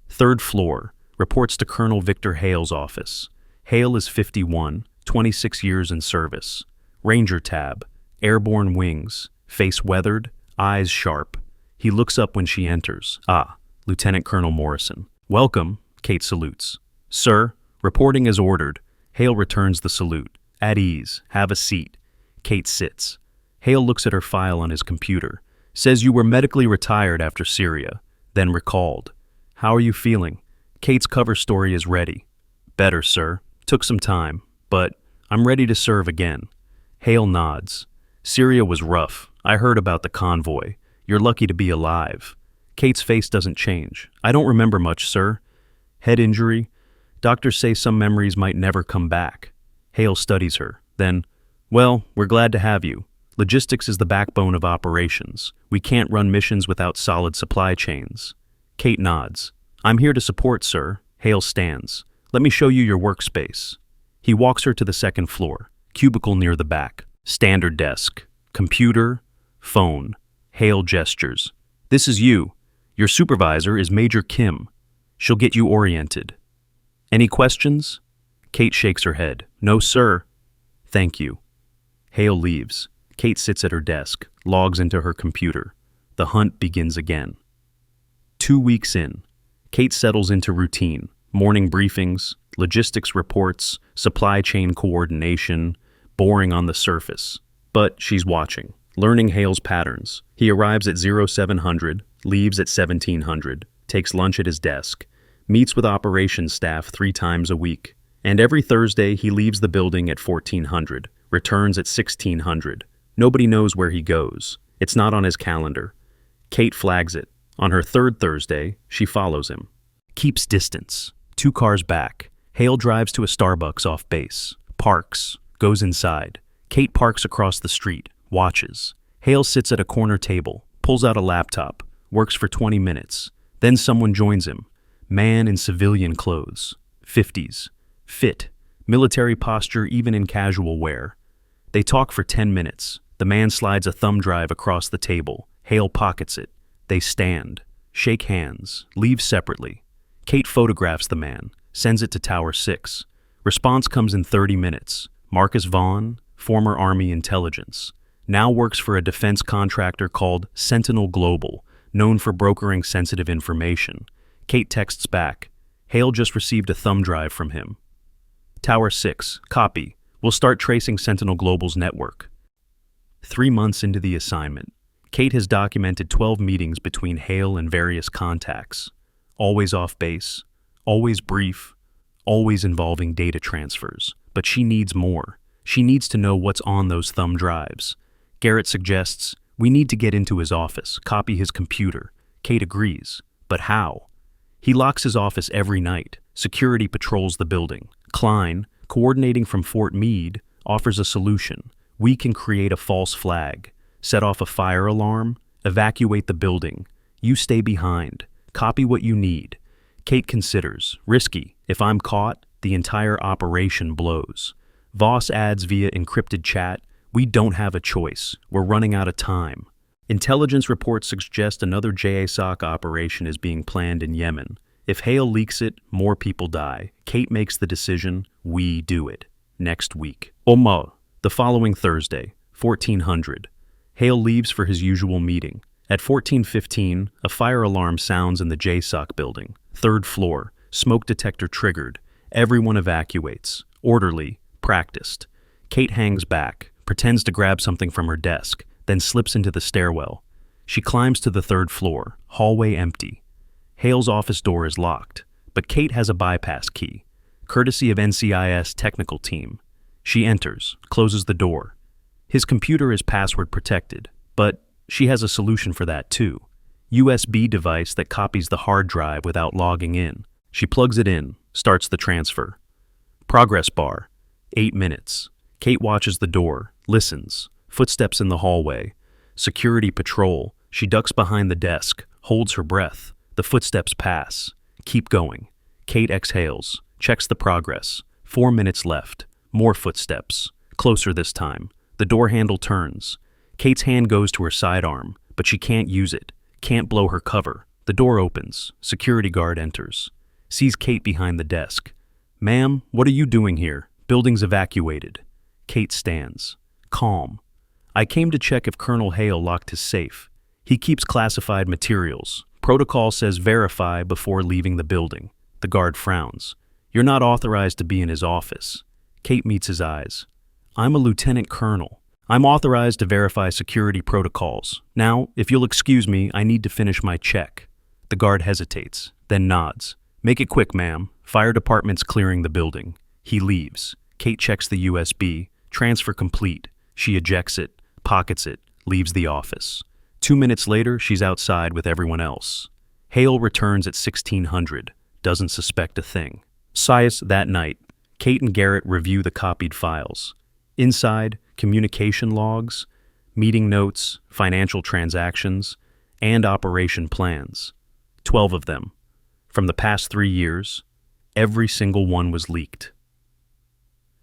Third floor, reports to Colonel Victor Hale's office. Hale is 51, 26 years in service. Ranger tab, airborne wings, face weathered, eyes sharp. He looks up when she enters. Ah, Lieutenant Colonel Morrison. Welcome, Kate salutes. Sir, reporting as ordered. Hale returns the salute. At ease, have a seat. Kate sits. Hale looks at her file on his computer. Says you were medically retired after Syria, then recalled. How are you feeling? Kate's cover story is ready. Better, sir. Took some time, but I'm ready to serve again. Hale nods. Syria was rough. I heard about the convoy. You're lucky to be alive. Kate's face doesn't change. I don't remember much, sir. Head injury. Doctors say some memories might never come back. Hale studies her. Then, well, we're glad to have you. Logistics is the backbone of operations. We can't run missions without solid supply chains. Kate nods. I'm here to support, sir. Hale stands. Let me show you your workspace. He walks her to the second floor, cubicle near the back. Standard desk. Computer. Phone. Hale gestures. This is you. Your supervisor is Major Kim. She'll get you oriented. Any questions? Kate shakes her head. No, sir. Thank you. Hale leaves. Kate sits at her desk, logs into her computer. The hunt begins again. 2 weeks in, Kate settles into routine. Morning briefings, logistics reports, supply chain coordination, boring on the surface. But she's watching, learning Hale's patterns. He arrives at 0700, leaves at 1700, takes lunch at his desk, meets with operations staff 3 times a week. And every Thursday he leaves the building at 1400, returns at 1600. Nobody knows where he goes. It's not on his calendar. Kate flags it. On her third Thursday, she follows him. Keeps distance. 2 cars back. Hale drives to a Starbucks off base. Parks. Goes inside. Kate parks across the street. Watches. Hale sits at a corner table. Pulls out a laptop. Works for 20 minutes. Then someone joins him. Man in civilian clothes. 50s. Fit. Military posture even in casual wear. They talk for 10 minutes. The man slides a thumb drive across the table. Hale pockets it. They stand, shake hands, leave separately. Kate photographs the man, sends it to Tower 6. Response comes in 30 minutes. Marcus Vaughn, former Army intelligence, now works for a defense contractor called Sentinel Global, known for brokering sensitive information. Kate texts back. Hale just received a thumb drive from him. Tower 6, copy. We'll start tracing Sentinel Global's network. 3 months into the assignment, Kate has documented 12 meetings between Hale and various contacts. Always off base, always brief, always involving data transfers. But she needs more. She needs to know what's on those thumb drives. Garrett suggests, we need to get into his office, copy his computer. Kate agrees. But how? He locks his office every night. Security patrols the building. Klein, coordinating from Fort Meade, offers a solution. We can create a false flag, set off a fire alarm, evacuate the building. You stay behind. Copy what you need. Kate considers. Risky. If I'm caught, the entire operation blows. Voss adds via encrypted chat, we don't have a choice. We're running out of time. Intelligence reports suggest another JSOC operation is being planned in Yemen. If Hale leaks it, more people die. Kate makes the decision. We do it. Next week. Omar. The following Thursday, 1400. Hale leaves for his usual meeting. At 14:15, a fire alarm sounds in the JSOC building. 3rd floor. Smoke detector triggered. Everyone evacuates. Orderly. Practiced. Kate hangs back, pretends to grab something from her desk, then slips into the stairwell. She climbs to the third floor, hallway empty. Hale's office door is locked, but Kate has a bypass key, courtesy of NCIS technical team. She enters, closes the door. His computer is password protected, but she has a solution for that too. USB device that copies the hard drive without logging in. She plugs it in, starts the transfer. Progress bar, 8 minutes. Kate watches the door, listens. Footsteps in the hallway. Security patrol. She ducks behind the desk, holds her breath. The footsteps pass. Keep going. Kate exhales, checks the progress. 4 minutes left. More footsteps. Closer this time. The door handle turns. Kate's hand goes to her sidearm, but she can't use it. Can't blow her cover. The door opens. Security guard enters. Sees Kate behind the desk. "Ma'am, what are you doing here? Building's evacuated." Kate stands. Calm. "I came to check if Colonel Hale locked his safe. He keeps classified materials. Protocol says verify before leaving the building." The guard frowns. "You're not authorized to be in his office." Kate meets his eyes. "I'm a lieutenant colonel. I'm authorized to verify security protocols. Now, if you'll excuse me, I need to finish my check." The guard hesitates, then nods. "Make it quick, ma'am. Fire department's clearing the building." He leaves. Kate checks the USB. Transfer complete. She ejects it, pockets it, leaves the office. 2 minutes later, she's outside with everyone else. Hale returns at 1600, doesn't suspect a thing. That night, Kate and Garrett review the copied files. Inside, communication logs, meeting notes, financial transactions, and operation plans. 12 of them. From the past 3 years, every single one was leaked.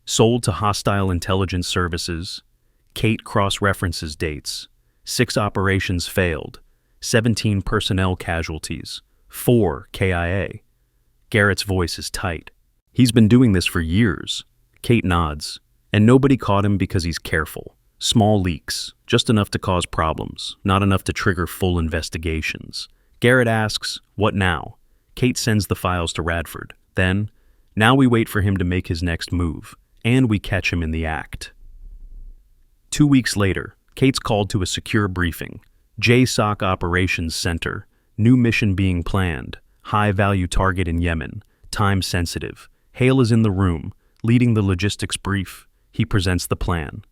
Sold to hostile intelligence services. Kate cross-references dates. 6 operations failed. 17 personnel casualties. 4 KIA. Garrett's voice is tight. "He's been doing this for years." Kate nods. "And nobody caught him because he's careful. Small leaks, just enough to cause problems, not enough to trigger full investigations." Garrett asks, "What now?" Kate sends the files to Radford. Then, "Now we wait for him to make his next move, and we catch him in the act." 2 weeks later, Kate's called to a secure briefing. JSOC Operations Center. New mission being planned. High-value target in Yemen. Time sensitive. Hale is in the room, leading the logistics brief. He presents the plan.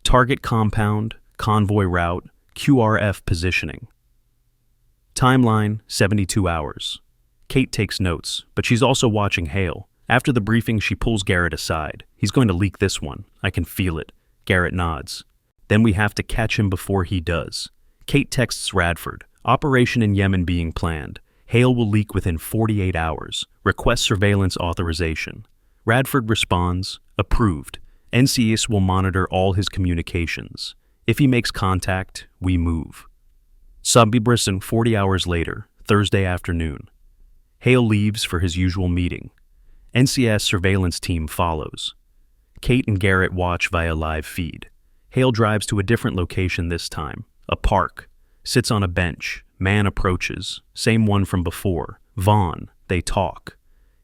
Target compound, convoy route, QRF positioning. Timeline, 72 hours. Kate takes notes, but she's also watching Hale. After the briefing, she pulls Garrett aside. "He's going to leak this one. I can feel it." Garrett nods. "Then we have to catch him before he does." Kate texts Radford. Operation in Yemen being planned. Hale will leak within 48 hours. Request surveillance authorization. Radford responds, "Approved. NCIS will monitor all his communications. If he makes contact, we move." Sabibrisson 40 hours later, Thursday afternoon. Hale leaves for his usual meeting. NCIS surveillance team follows. Kate and Garrett watch via live feed. Hale drives to a different location this time, a park. Sits on a bench. Man approaches. Same one from before. Vaughn. They talk.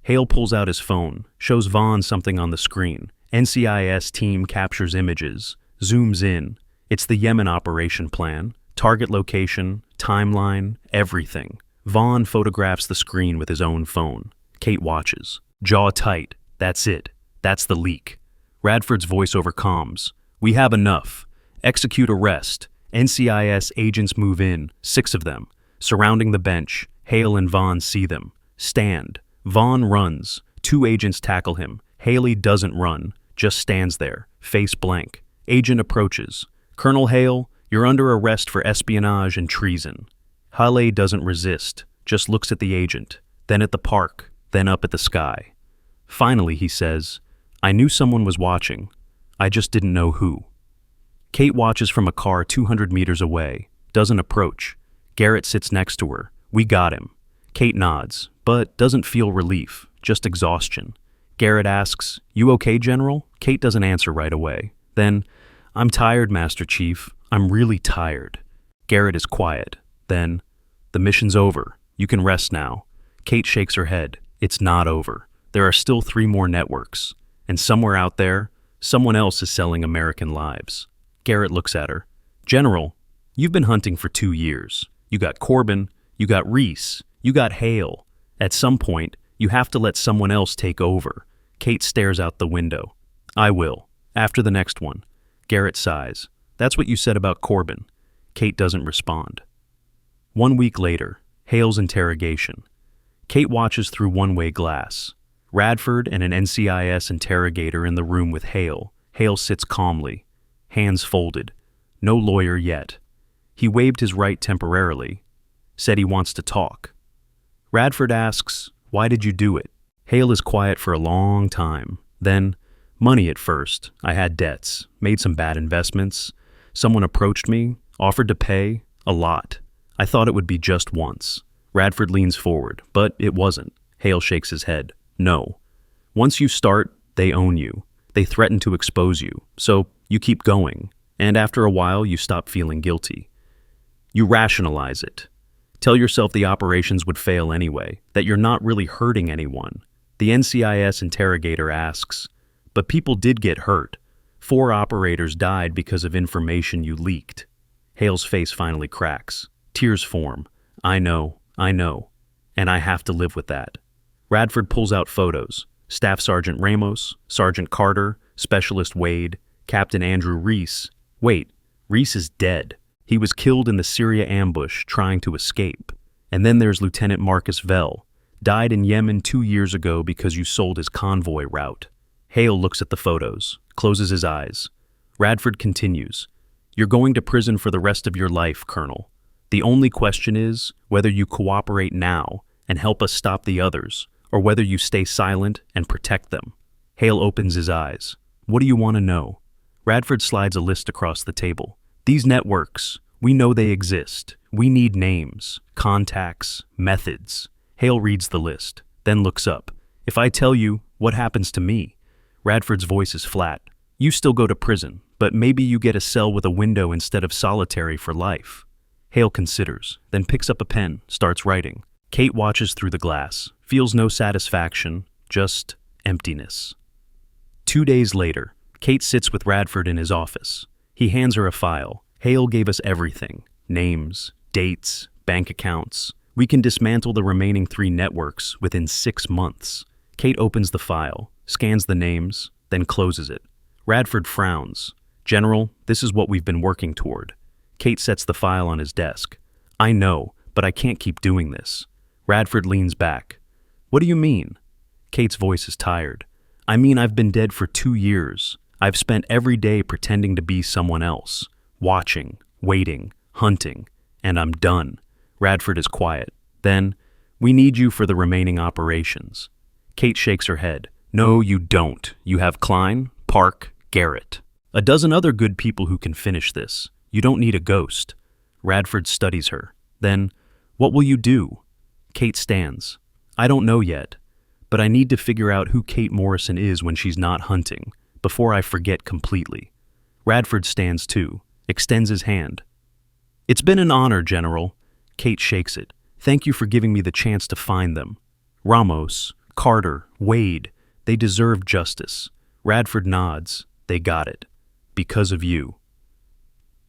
Hale pulls out his phone, shows Vaughn something on the screen. NCIS team captures images, zooms in. It's the Yemen operation plan, target location, timeline, everything. Vaughn photographs the screen with his own phone. Kate watches. Jaw tight. That's it. That's the leak. Radford's voice over comms. "We have enough. Execute arrest. NCIS agents move in, 6 of them. Surrounding the bench, Hale and Vaughn see them. Stand. Vaughn runs. 2 agents tackle him. Haley doesn't run, just stands there, face blank. Agent approaches. "Colonel Hale, you're under arrest for espionage and treason." Haley doesn't resist, just looks at the agent, then at the park, then up at the sky. Finally, he says, "I knew someone was watching. I just didn't know who." Kate watches from a car 200 meters away, doesn't approach. Garrett sits next to her. "We got him." Kate nods, but doesn't feel relief, just exhaustion. Garrett asks, "You okay, General?" Kate doesn't answer right away. Then, "I'm tired, Master Chief. I'm really tired." Garrett is quiet. Then, "The mission's over. You can rest now." Kate shakes her head. It's not over. There are still 3 more networks. And somewhere out there, Someone else is selling American lives. Garrett looks at her. General, you've been hunting for 2 years. You got Corbin, you got Reese, you got Hale. At some point, you have to let someone else take over. Kate stares out the window. I will. After the next one. Garrett sighs. That's what you said about Corbin. Kate doesn't respond. 1 week later, Hale's interrogation. Kate watches through one-way glass. Radford and an NCIS interrogator in the room with Hale. Hale sits calmly, hands folded. No lawyer yet. He waived his right temporarily. Said he wants to talk. Radford asks, why did you do it? Hale is quiet for a long time. Then, money at first. I had debts, made some bad investments. Someone approached me, offered to pay, a lot. I thought it would be just once. Radford leans forward, but it wasn't. Hale shakes his head. No. Once you start, they own you. They threaten to expose you, so you keep going. And after a while, you stop feeling guilty. You rationalize it. Tell yourself the operations would fail anyway, that you're not really hurting anyone. The NCIS interrogator asks, but people did get hurt. 4 operators died because of information you leaked. Hale's face finally cracks. Tears form. I know, and I have to live with that. Radford pulls out photos. Staff Sergeant Ramos, Sergeant Carter, Specialist Wade, Captain Andrew Reese. Wait, Reese is dead. He was killed in the Syria ambush trying to escape. And then there's Lieutenant Marcus Vell. Died in Yemen 2 years ago because you sold his convoy route. Hale looks at the photos, closes his eyes. Radford continues. You're going to prison for the rest of your life, Colonel. The only question is whether you cooperate now and help us stop the others, or whether you stay silent and protect them. Hale opens his eyes. What do you want to know? Radford slides a list across the table. These networks, we know they exist. We need names, contacts, methods. Hale reads the list, then looks up. If I tell you, what happens to me? Radford's voice is flat. You still go to prison, but maybe you get a cell with a window instead of solitary for life. Hale considers, then picks up a pen, starts writing. Kate watches through the glass, feels no satisfaction, just emptiness. 2 days later, Kate sits with Radford in his office. He hands her a file. Hale gave us everything. Names, dates, bank accounts. We can dismantle the remaining 3 networks within 6 months. Kate opens the file, scans the names, then closes it. Radford frowns. General, this is what we've been working toward. Kate sets the file on his desk. I know, but I can't keep doing this. Radford leans back. What do you mean? Kate's voice is tired. I mean, I've been dead for 2 years. I've spent every day pretending to be someone else. Watching, waiting, hunting, and I'm done. Radford is quiet. Then, we need you for the remaining operations. Kate shakes her head. No, you don't. You have Klein, Park, Garrett. A dozen other good people who can finish this. You don't need a ghost. Radford studies her. Then, what will you do? Kate stands. I don't know yet, but I need to figure out who Kate Morrison is when she's not hunting, before I forget completely. Radford stands too, extends his hand. It's been an honor, General. Kate shakes it. Thank you for giving me the chance to find them. Ramos, Carter, Wade, they deserve justice. Radford nods. They got it. Because of you.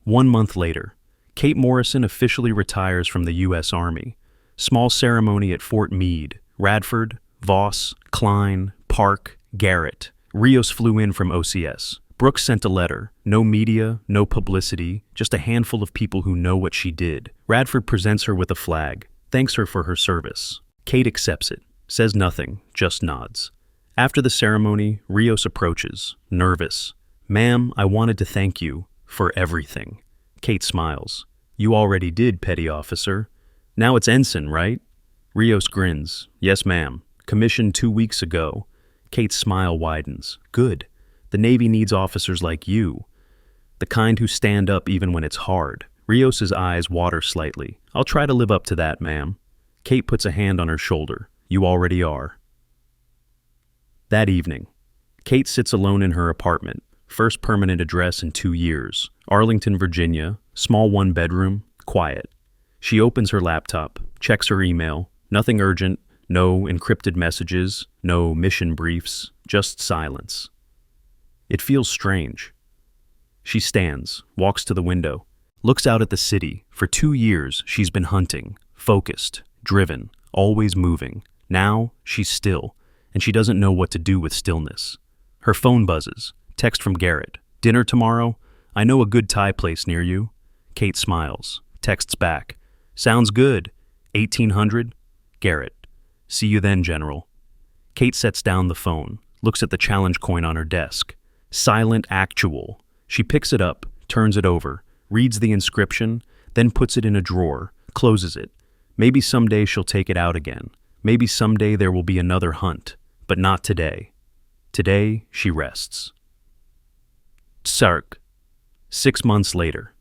1 month later, Kate Morrison officially retires from the U.S. Army. Small ceremony at Fort Meade. Radford, Voss, Klein, Park, Garrett. Rios flew in from OCS. Brooks sent a letter. No media, no publicity, just a handful of people who know what she did. Radford presents her with a flag, thanks her for her service. Kate accepts it, says nothing, just nods. After the ceremony, Rios approaches, nervous. Ma'am, I wanted to thank you for everything. Kate smiles. You already did, petty officer. Now it's ensign, right? Rios grins. Yes, ma'am. Commissioned 2 weeks ago. Kate's smile widens. Good. The Navy needs officers like you. The kind who stand up even when it's hard. Rios's eyes water slightly. I'll try to live up to that, ma'am. Kate puts a hand on her shoulder. You already are. That evening, Kate sits alone in her apartment. First permanent address in 2 years. Arlington, Virginia. Small 1-bedroom. Quiet. She opens her laptop, checks her email. Nothing urgent, no encrypted messages, no mission briefs, just silence. It feels strange. She stands, walks to the window, looks out at the city. For 2 years, she's been hunting, focused, driven, always moving. Now, she's still, and she doesn't know what to do with stillness. Her phone buzzes. Text from Garrett. Dinner tomorrow? I know a good Thai place near you. Kate smiles. Texts back. Sounds good. 1800? Garrett. See you then, General. Kate sets down the phone, looks at the challenge coin on her desk. Silent actual. She picks it up, turns it over, reads the inscription, then puts it in a drawer, closes it. Maybe someday she'll take it out again. Maybe someday there will be another hunt, but not today. Today, she rests. Sark. 6 months later.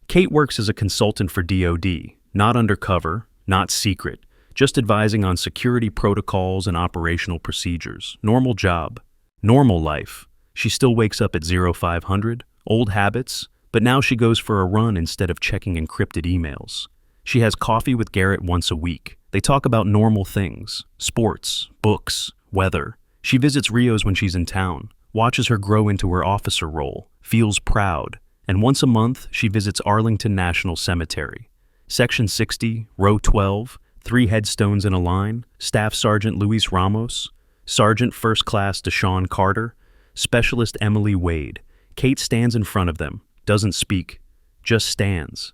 Kate works as a consultant for DoD, not undercover, not secret, just advising on security protocols and operational procedures. Normal job. Normal life. She still wakes up at 0500, old habits, but now she goes for a run instead of checking encrypted emails. She has coffee with Garrett once a week. They talk about normal things, sports, books, weather. She visits Rio's when she's in town, watches her grow into her officer role, feels proud, and once a month she visits Arlington National Cemetery. Section 60, Row 12, 3 headstones in a line, Staff Sergeant Luis Ramos, Sergeant First Class Deshaun Carter, Specialist Emily Wade. Kate stands in front of them, doesn't speak, just stands.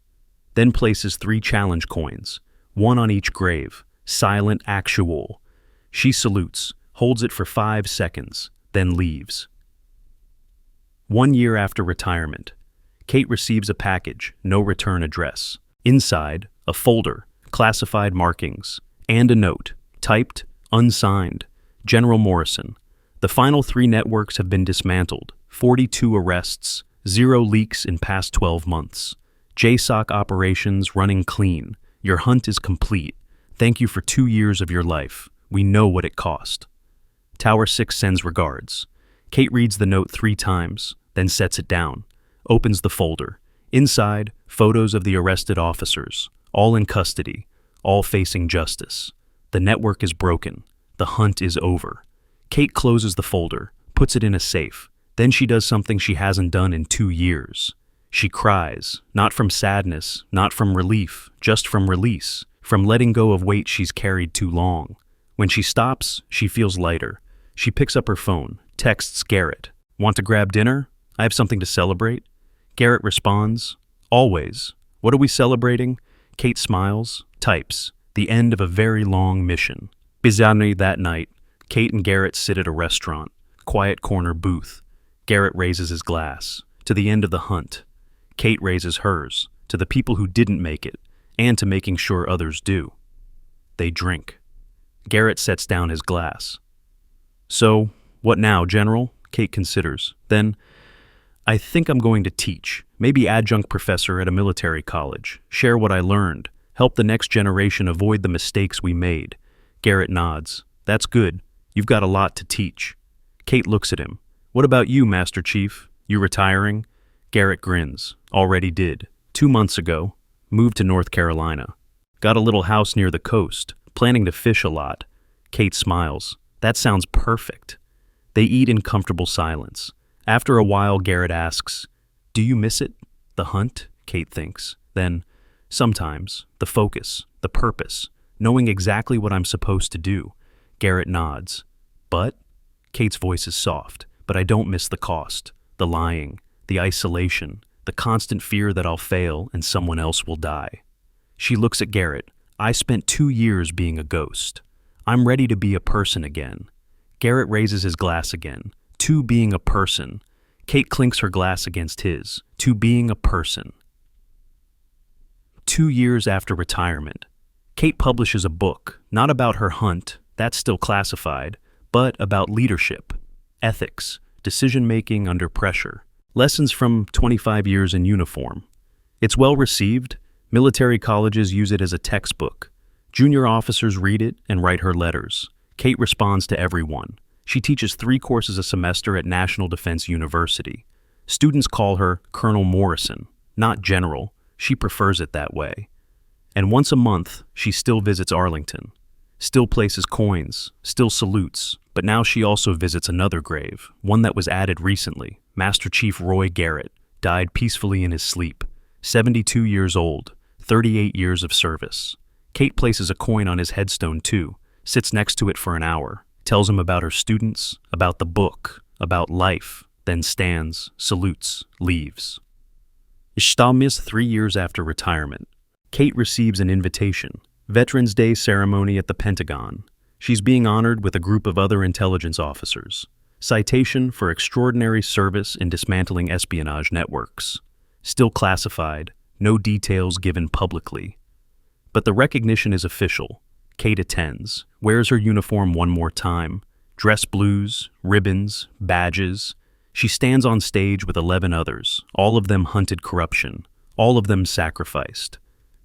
Then places 3 challenge coins, 1 on each grave, silent actual. She salutes, holds it for 5 seconds, then leaves. 1 year after retirement, Kate receives a package, no return address. Inside, a folder, classified markings, and a note, typed, unsigned, General Morrison. The final 3 networks have been dismantled, 42 arrests, 0 leaks in past 12 months. JSOC operations running clean. Your hunt is complete. Thank you for 2 years of your life. We know what it cost. Tower 6 sends regards. Kate reads the note 3 times, then sets it down, opens the folder. Inside, photos of the arrested officers, all in custody, all facing justice. The network is broken. The hunt is over. Kate closes the folder, puts it in a safe. Then she does something she hasn't done in 2 years. She cries, not from sadness, not from relief, just from release, from letting go of weight she's carried too long. When she stops, she feels lighter. She picks up her phone, texts Garrett. Want to grab dinner? I have something to celebrate. Garrett responds, always. What are we celebrating? Kate smiles, types, the end of a very long mission. Bizarrely that night, Kate and Garrett sit at a restaurant, quiet corner booth. Garrett raises his glass, to the end of the hunt. Kate raises hers, to the people who didn't make it, and to making sure others do. They drink. Garrett sets down his glass. So, what now, General? Kate considers. Then, I think I'm going to teach, maybe adjunct professor at a military college, share what I learned, help the next generation avoid the mistakes we made. Garrett nods. That's good. You've got a lot to teach. Kate looks at him. What about you, Master Chief? You retiring? Garrett grins. Already did. 2 months ago. Moved to North Carolina. Got a little house near the coast. Planning to fish a lot. Kate smiles. That sounds perfect. They eat in comfortable silence. After a while, Garrett asks, do you miss it? The hunt? Kate thinks. Then, sometimes, the focus, the purpose, knowing exactly what I'm supposed to do. Garrett nods. But? Kate's voice is soft. But I don't miss the cost, the lying, the isolation, the constant fear that I'll fail and someone else will die. She looks at Garrett. I spent 2 years being a ghost. I'm ready to be a person again. Garrett raises his glass again. To being a person. Kate clinks her glass against his. To being a person. 2 years after retirement, Kate publishes a book, not about her hunt, that's still classified, but about leadership, ethics, decision-making under pressure, lessons from 25 years in uniform. It's well received. Military colleges use it as a textbook. Junior officers read it and write her letters. Kate responds to everyone. She teaches 3 courses a semester at National Defense University. Students call her Colonel Morrison, not General. She prefers it that way. And once a month, she still visits Arlington. still places coins, still salutes, but now she also visits another grave, one that was added recently. Master Chief Roy Garrett died peacefully in his sleep, 72 years old, 38 years of service. Kate places a coin on his headstone too, sits next to it for an hour, tells him about her students, about the book, about life, then stands, salutes, leaves. Ishtalmis 3 years after retirement. Kate receives an invitation. Veterans Day ceremony at the Pentagon. She's being honored with a group of other intelligence officers. Citation for extraordinary service in dismantling espionage networks. Still classified, no details given publicly. But the recognition is official. Kate attends, wears her uniform one more time. Dress blues, ribbons, badges. She stands on stage with 11 others, all of them hunted corruption, all of them sacrificed.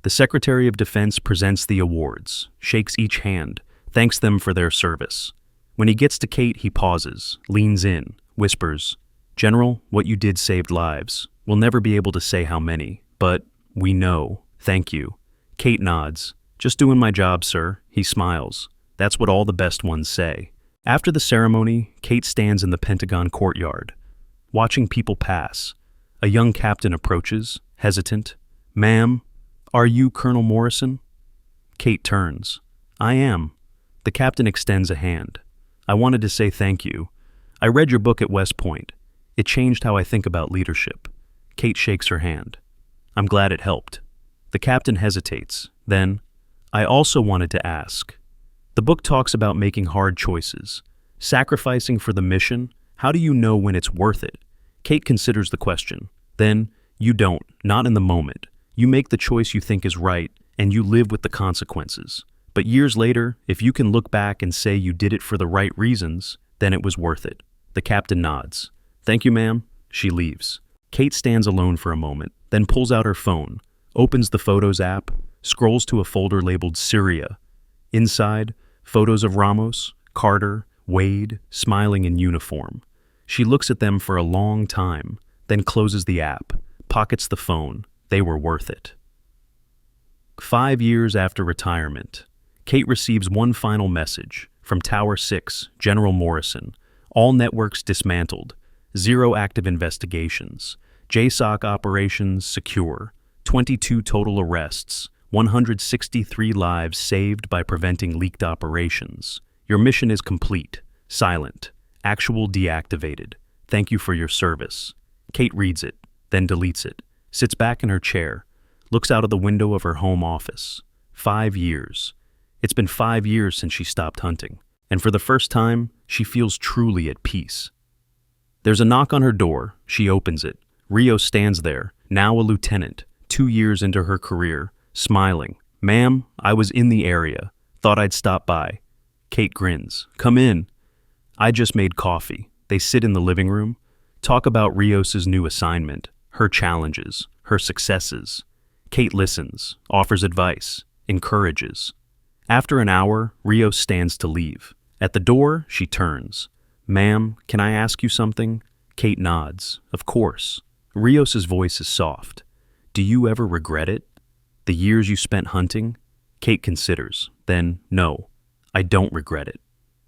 The Secretary of Defense presents the awards, shakes each hand, thanks them for their service. When he gets to Kate, he pauses, leans in, whispers, "General, what you did saved lives. We'll never be able to say how many, but we know. Thank you." Kate nods. "Just doing my job, sir." He smiles. That's what all the best ones say. After the ceremony, Kate stands in the Pentagon courtyard, watching people pass. A young captain approaches, hesitant. "Ma'am, are you Colonel Morrison?" Kate turns. "I am." The captain extends a hand. "I wanted to say thank you. I read your book at West Point. It changed how I think about leadership." Kate shakes her hand. "I'm glad it helped." The captain hesitates. Then, "I also wanted to ask. The book talks about making hard choices, sacrificing for the mission. How do you know when it's worth it?" Kate considers the question. Then, "You don't, not in the moment. You make the choice you think is right, and you live with the consequences. But years later, if you can look back and say you did it for the right reasons, then it was worth it." The captain nods. "Thank you, ma'am." She leaves. Kate stands alone for a moment, then pulls out her phone, opens the Photos app, scrolls to a folder labeled Syria. Inside, photos of Ramos, Carter, Wade, smiling in uniform. She looks at them for a long time, then closes the app, pockets the phone. They were worth it. 5 years after retirement, Kate receives one final message from Tower 6, General Morrison. All networks dismantled. 0 active investigations. JSOC operations secure. 22 total arrests. 163 lives saved by preventing leaked operations. Your mission is complete. Silent. Actual deactivated. Thank you for your service. Kate reads it, then deletes it. Sits back in her chair, looks out of the window of her home office. 5 years. It's been 5 years since she stopped hunting, and for the first time, she feels truly at peace. There's a knock on her door. She opens it. Rio stands there, now a lieutenant, 2 years into her career, smiling. "Ma'am, I was in the area. Thought I'd stop by." Kate grins. "Come in." "I just made coffee." They sit in the living room, talk about Rios's new assignment, her challenges, her successes. Kate listens, offers advice, encourages. After an hour, Rios stands to leave. At the door, she turns. "Ma'am, can I ask you something?" Kate nods. "Of course." Rios's voice is soft. "Do you ever regret it? The years you spent hunting?" Kate considers. Then, "No, I don't regret it.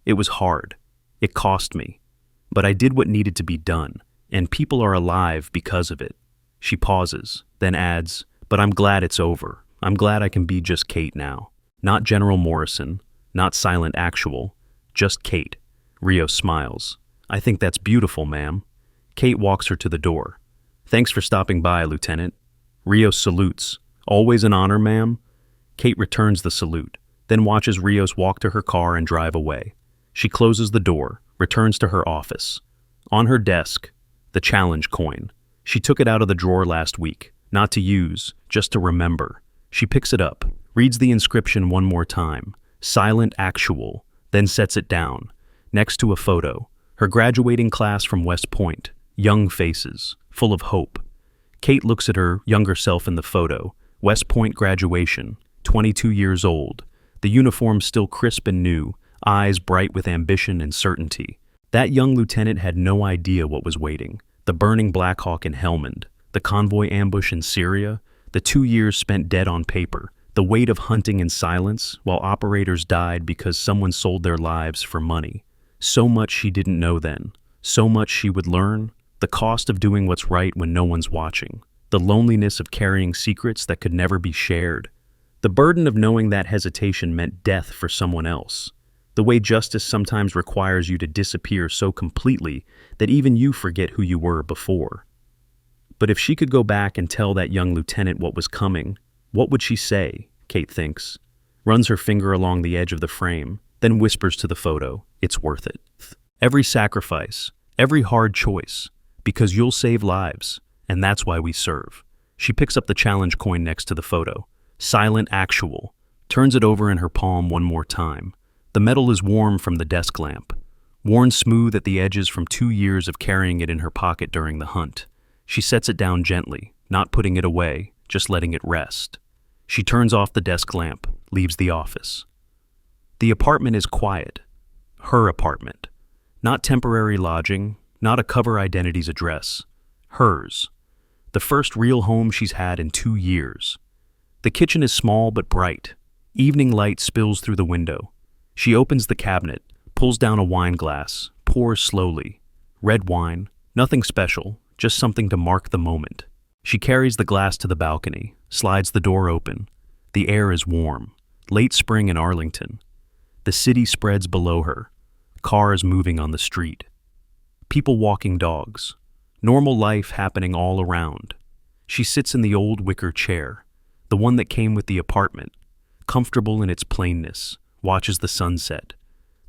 It was hard. It cost me. But I did what needed to be done, and people are alive because of it." She pauses, then adds, "But I'm glad it's over. I'm glad I can be just Kate now. Not General Morrison, not Silent Actual, just Kate." Rio smiles. "I think that's beautiful, ma'am." Kate walks her to the door. "Thanks for stopping by, Lieutenant." Rio salutes. "Always an honor, ma'am." Kate returns the salute, then watches Rios walk to her car and drive away. She closes the door, returns to her office. On her desk, the challenge coin. She took it out of the drawer last week, not to use, just to remember. She picks it up, reads the inscription one more time, Silent Actual, then sets it down, next to a photo, her graduating class from West Point, young faces, full of hope. Kate looks at her younger self in the photo, West Point graduation, 22 years old, the uniform still crisp and new, eyes bright with ambition and certainty. That young lieutenant had no idea what was waiting. The burning Black Hawk in Helmand, the convoy ambush in Syria, the 2 years spent dead on paper, The weight of hunting in silence while operators died because someone sold their lives for money. So much she didn't know then. So much she would learn. The cost of doing what's right when no one's watching. The loneliness of carrying secrets that could never be shared. The burden of knowing that hesitation meant death for someone else. The way justice sometimes requires you to disappear so completely that even you forget who you were before. But if she could go back and tell that young lieutenant what was coming, what would she say? Kate thinks, runs her finger along the edge of the frame, then whispers to the photo, "It's worth it. Every sacrifice, every hard choice, because you'll save lives, and that's why we serve." She picks up the challenge coin next to the photo, silent actual, turns it over in her palm one more time. The metal is warm from the desk lamp, worn smooth at the edges from 2 years of carrying it in her pocket during the hunt. She sets it down gently, not putting it away, just letting it rest. She turns off the desk lamp, leaves the office. The apartment is quiet. Her apartment. Not temporary lodging, not a cover identity's address. Hers. The first real home she's had in 2 years. The kitchen is small but bright. Evening light spills through the window. She opens the cabinet, pulls down a wine glass, pours slowly. Red wine, nothing special, just something to mark the moment. She carries the glass to the balcony, slides the door open. The air is warm. Late spring in Arlington. The city spreads below her. Cars moving on the street. People walking dogs. Normal life happening all around. She sits in the old wicker chair, the one that came with the apartment, comfortable in its plainness, watches the sunset.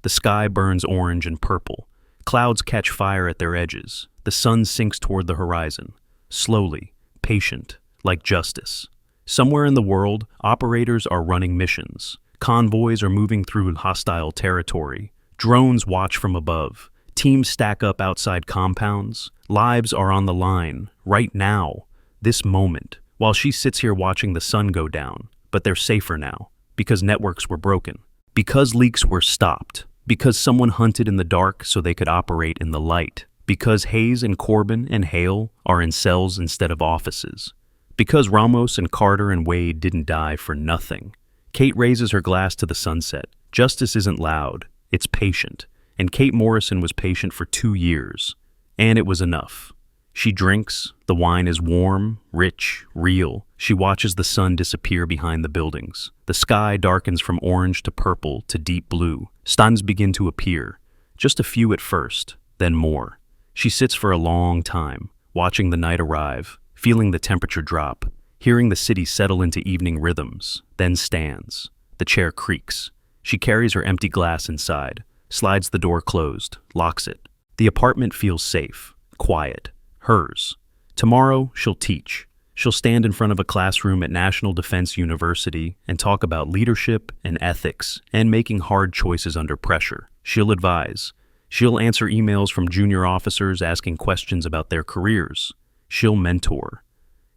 The sky burns orange and purple. Clouds catch fire at their edges. The sun sinks toward the horizon. Slowly, patient, like justice. Somewhere in the world, operators are running missions. Convoys are moving through hostile territory. Drones watch from above. Teams stack up outside compounds. Lives are on the line, right now, this moment, while she sits here watching the sun go down. But they're safer now, because networks were broken, because leaks were stopped, because someone hunted in the dark so they could operate in the light, because Hayes and Corbin and Hale are in cells instead of offices, because Ramos and Carter and Wade didn't die for nothing. Kate raises her glass to the sunset. Justice isn't loud, it's patient, and Kate Morrison was patient for 2 years, and it was enough. She drinks, the wine is warm, rich, real. She watches the sun disappear behind the buildings. The sky darkens from orange to purple to deep blue. Stars begin to appear, just a few at first, then more. She sits for a long time, watching the night arrive, feeling the temperature drop, hearing the city settle into evening rhythms, then stands. The chair creaks. She carries her empty glass inside, slides the door closed, locks it. The apartment feels safe, quiet, hers. Tomorrow, she'll teach. She'll stand in front of a classroom at National Defense University and talk about leadership and ethics and making hard choices under pressure. She'll advise. She'll answer emails from junior officers asking questions about their careers. She'll mentor.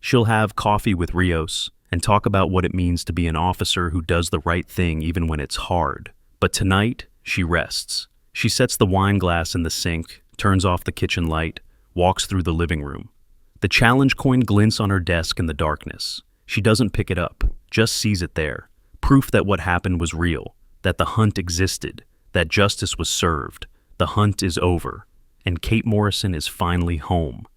She'll have coffee with Rios and talk about what it means to be an officer who does the right thing even when it's hard. But tonight, she rests. She sets the wine glass in the sink, turns off the kitchen light, walks through the living room. The challenge coin glints on her desk in the darkness. She doesn't pick it up, just sees it there. Proof that what happened was real, that the hunt existed, that justice was served. The hunt is over, and Kate Morrison is finally home.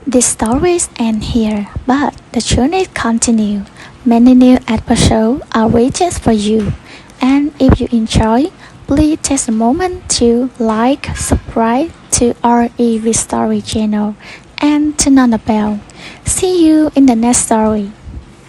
The stories end here, but the journey continues. Many new episodes are waiting for you. And if you enjoy, please take a moment to like, subscribe to our EV Story channel, and turn on the bell. See you in the next story.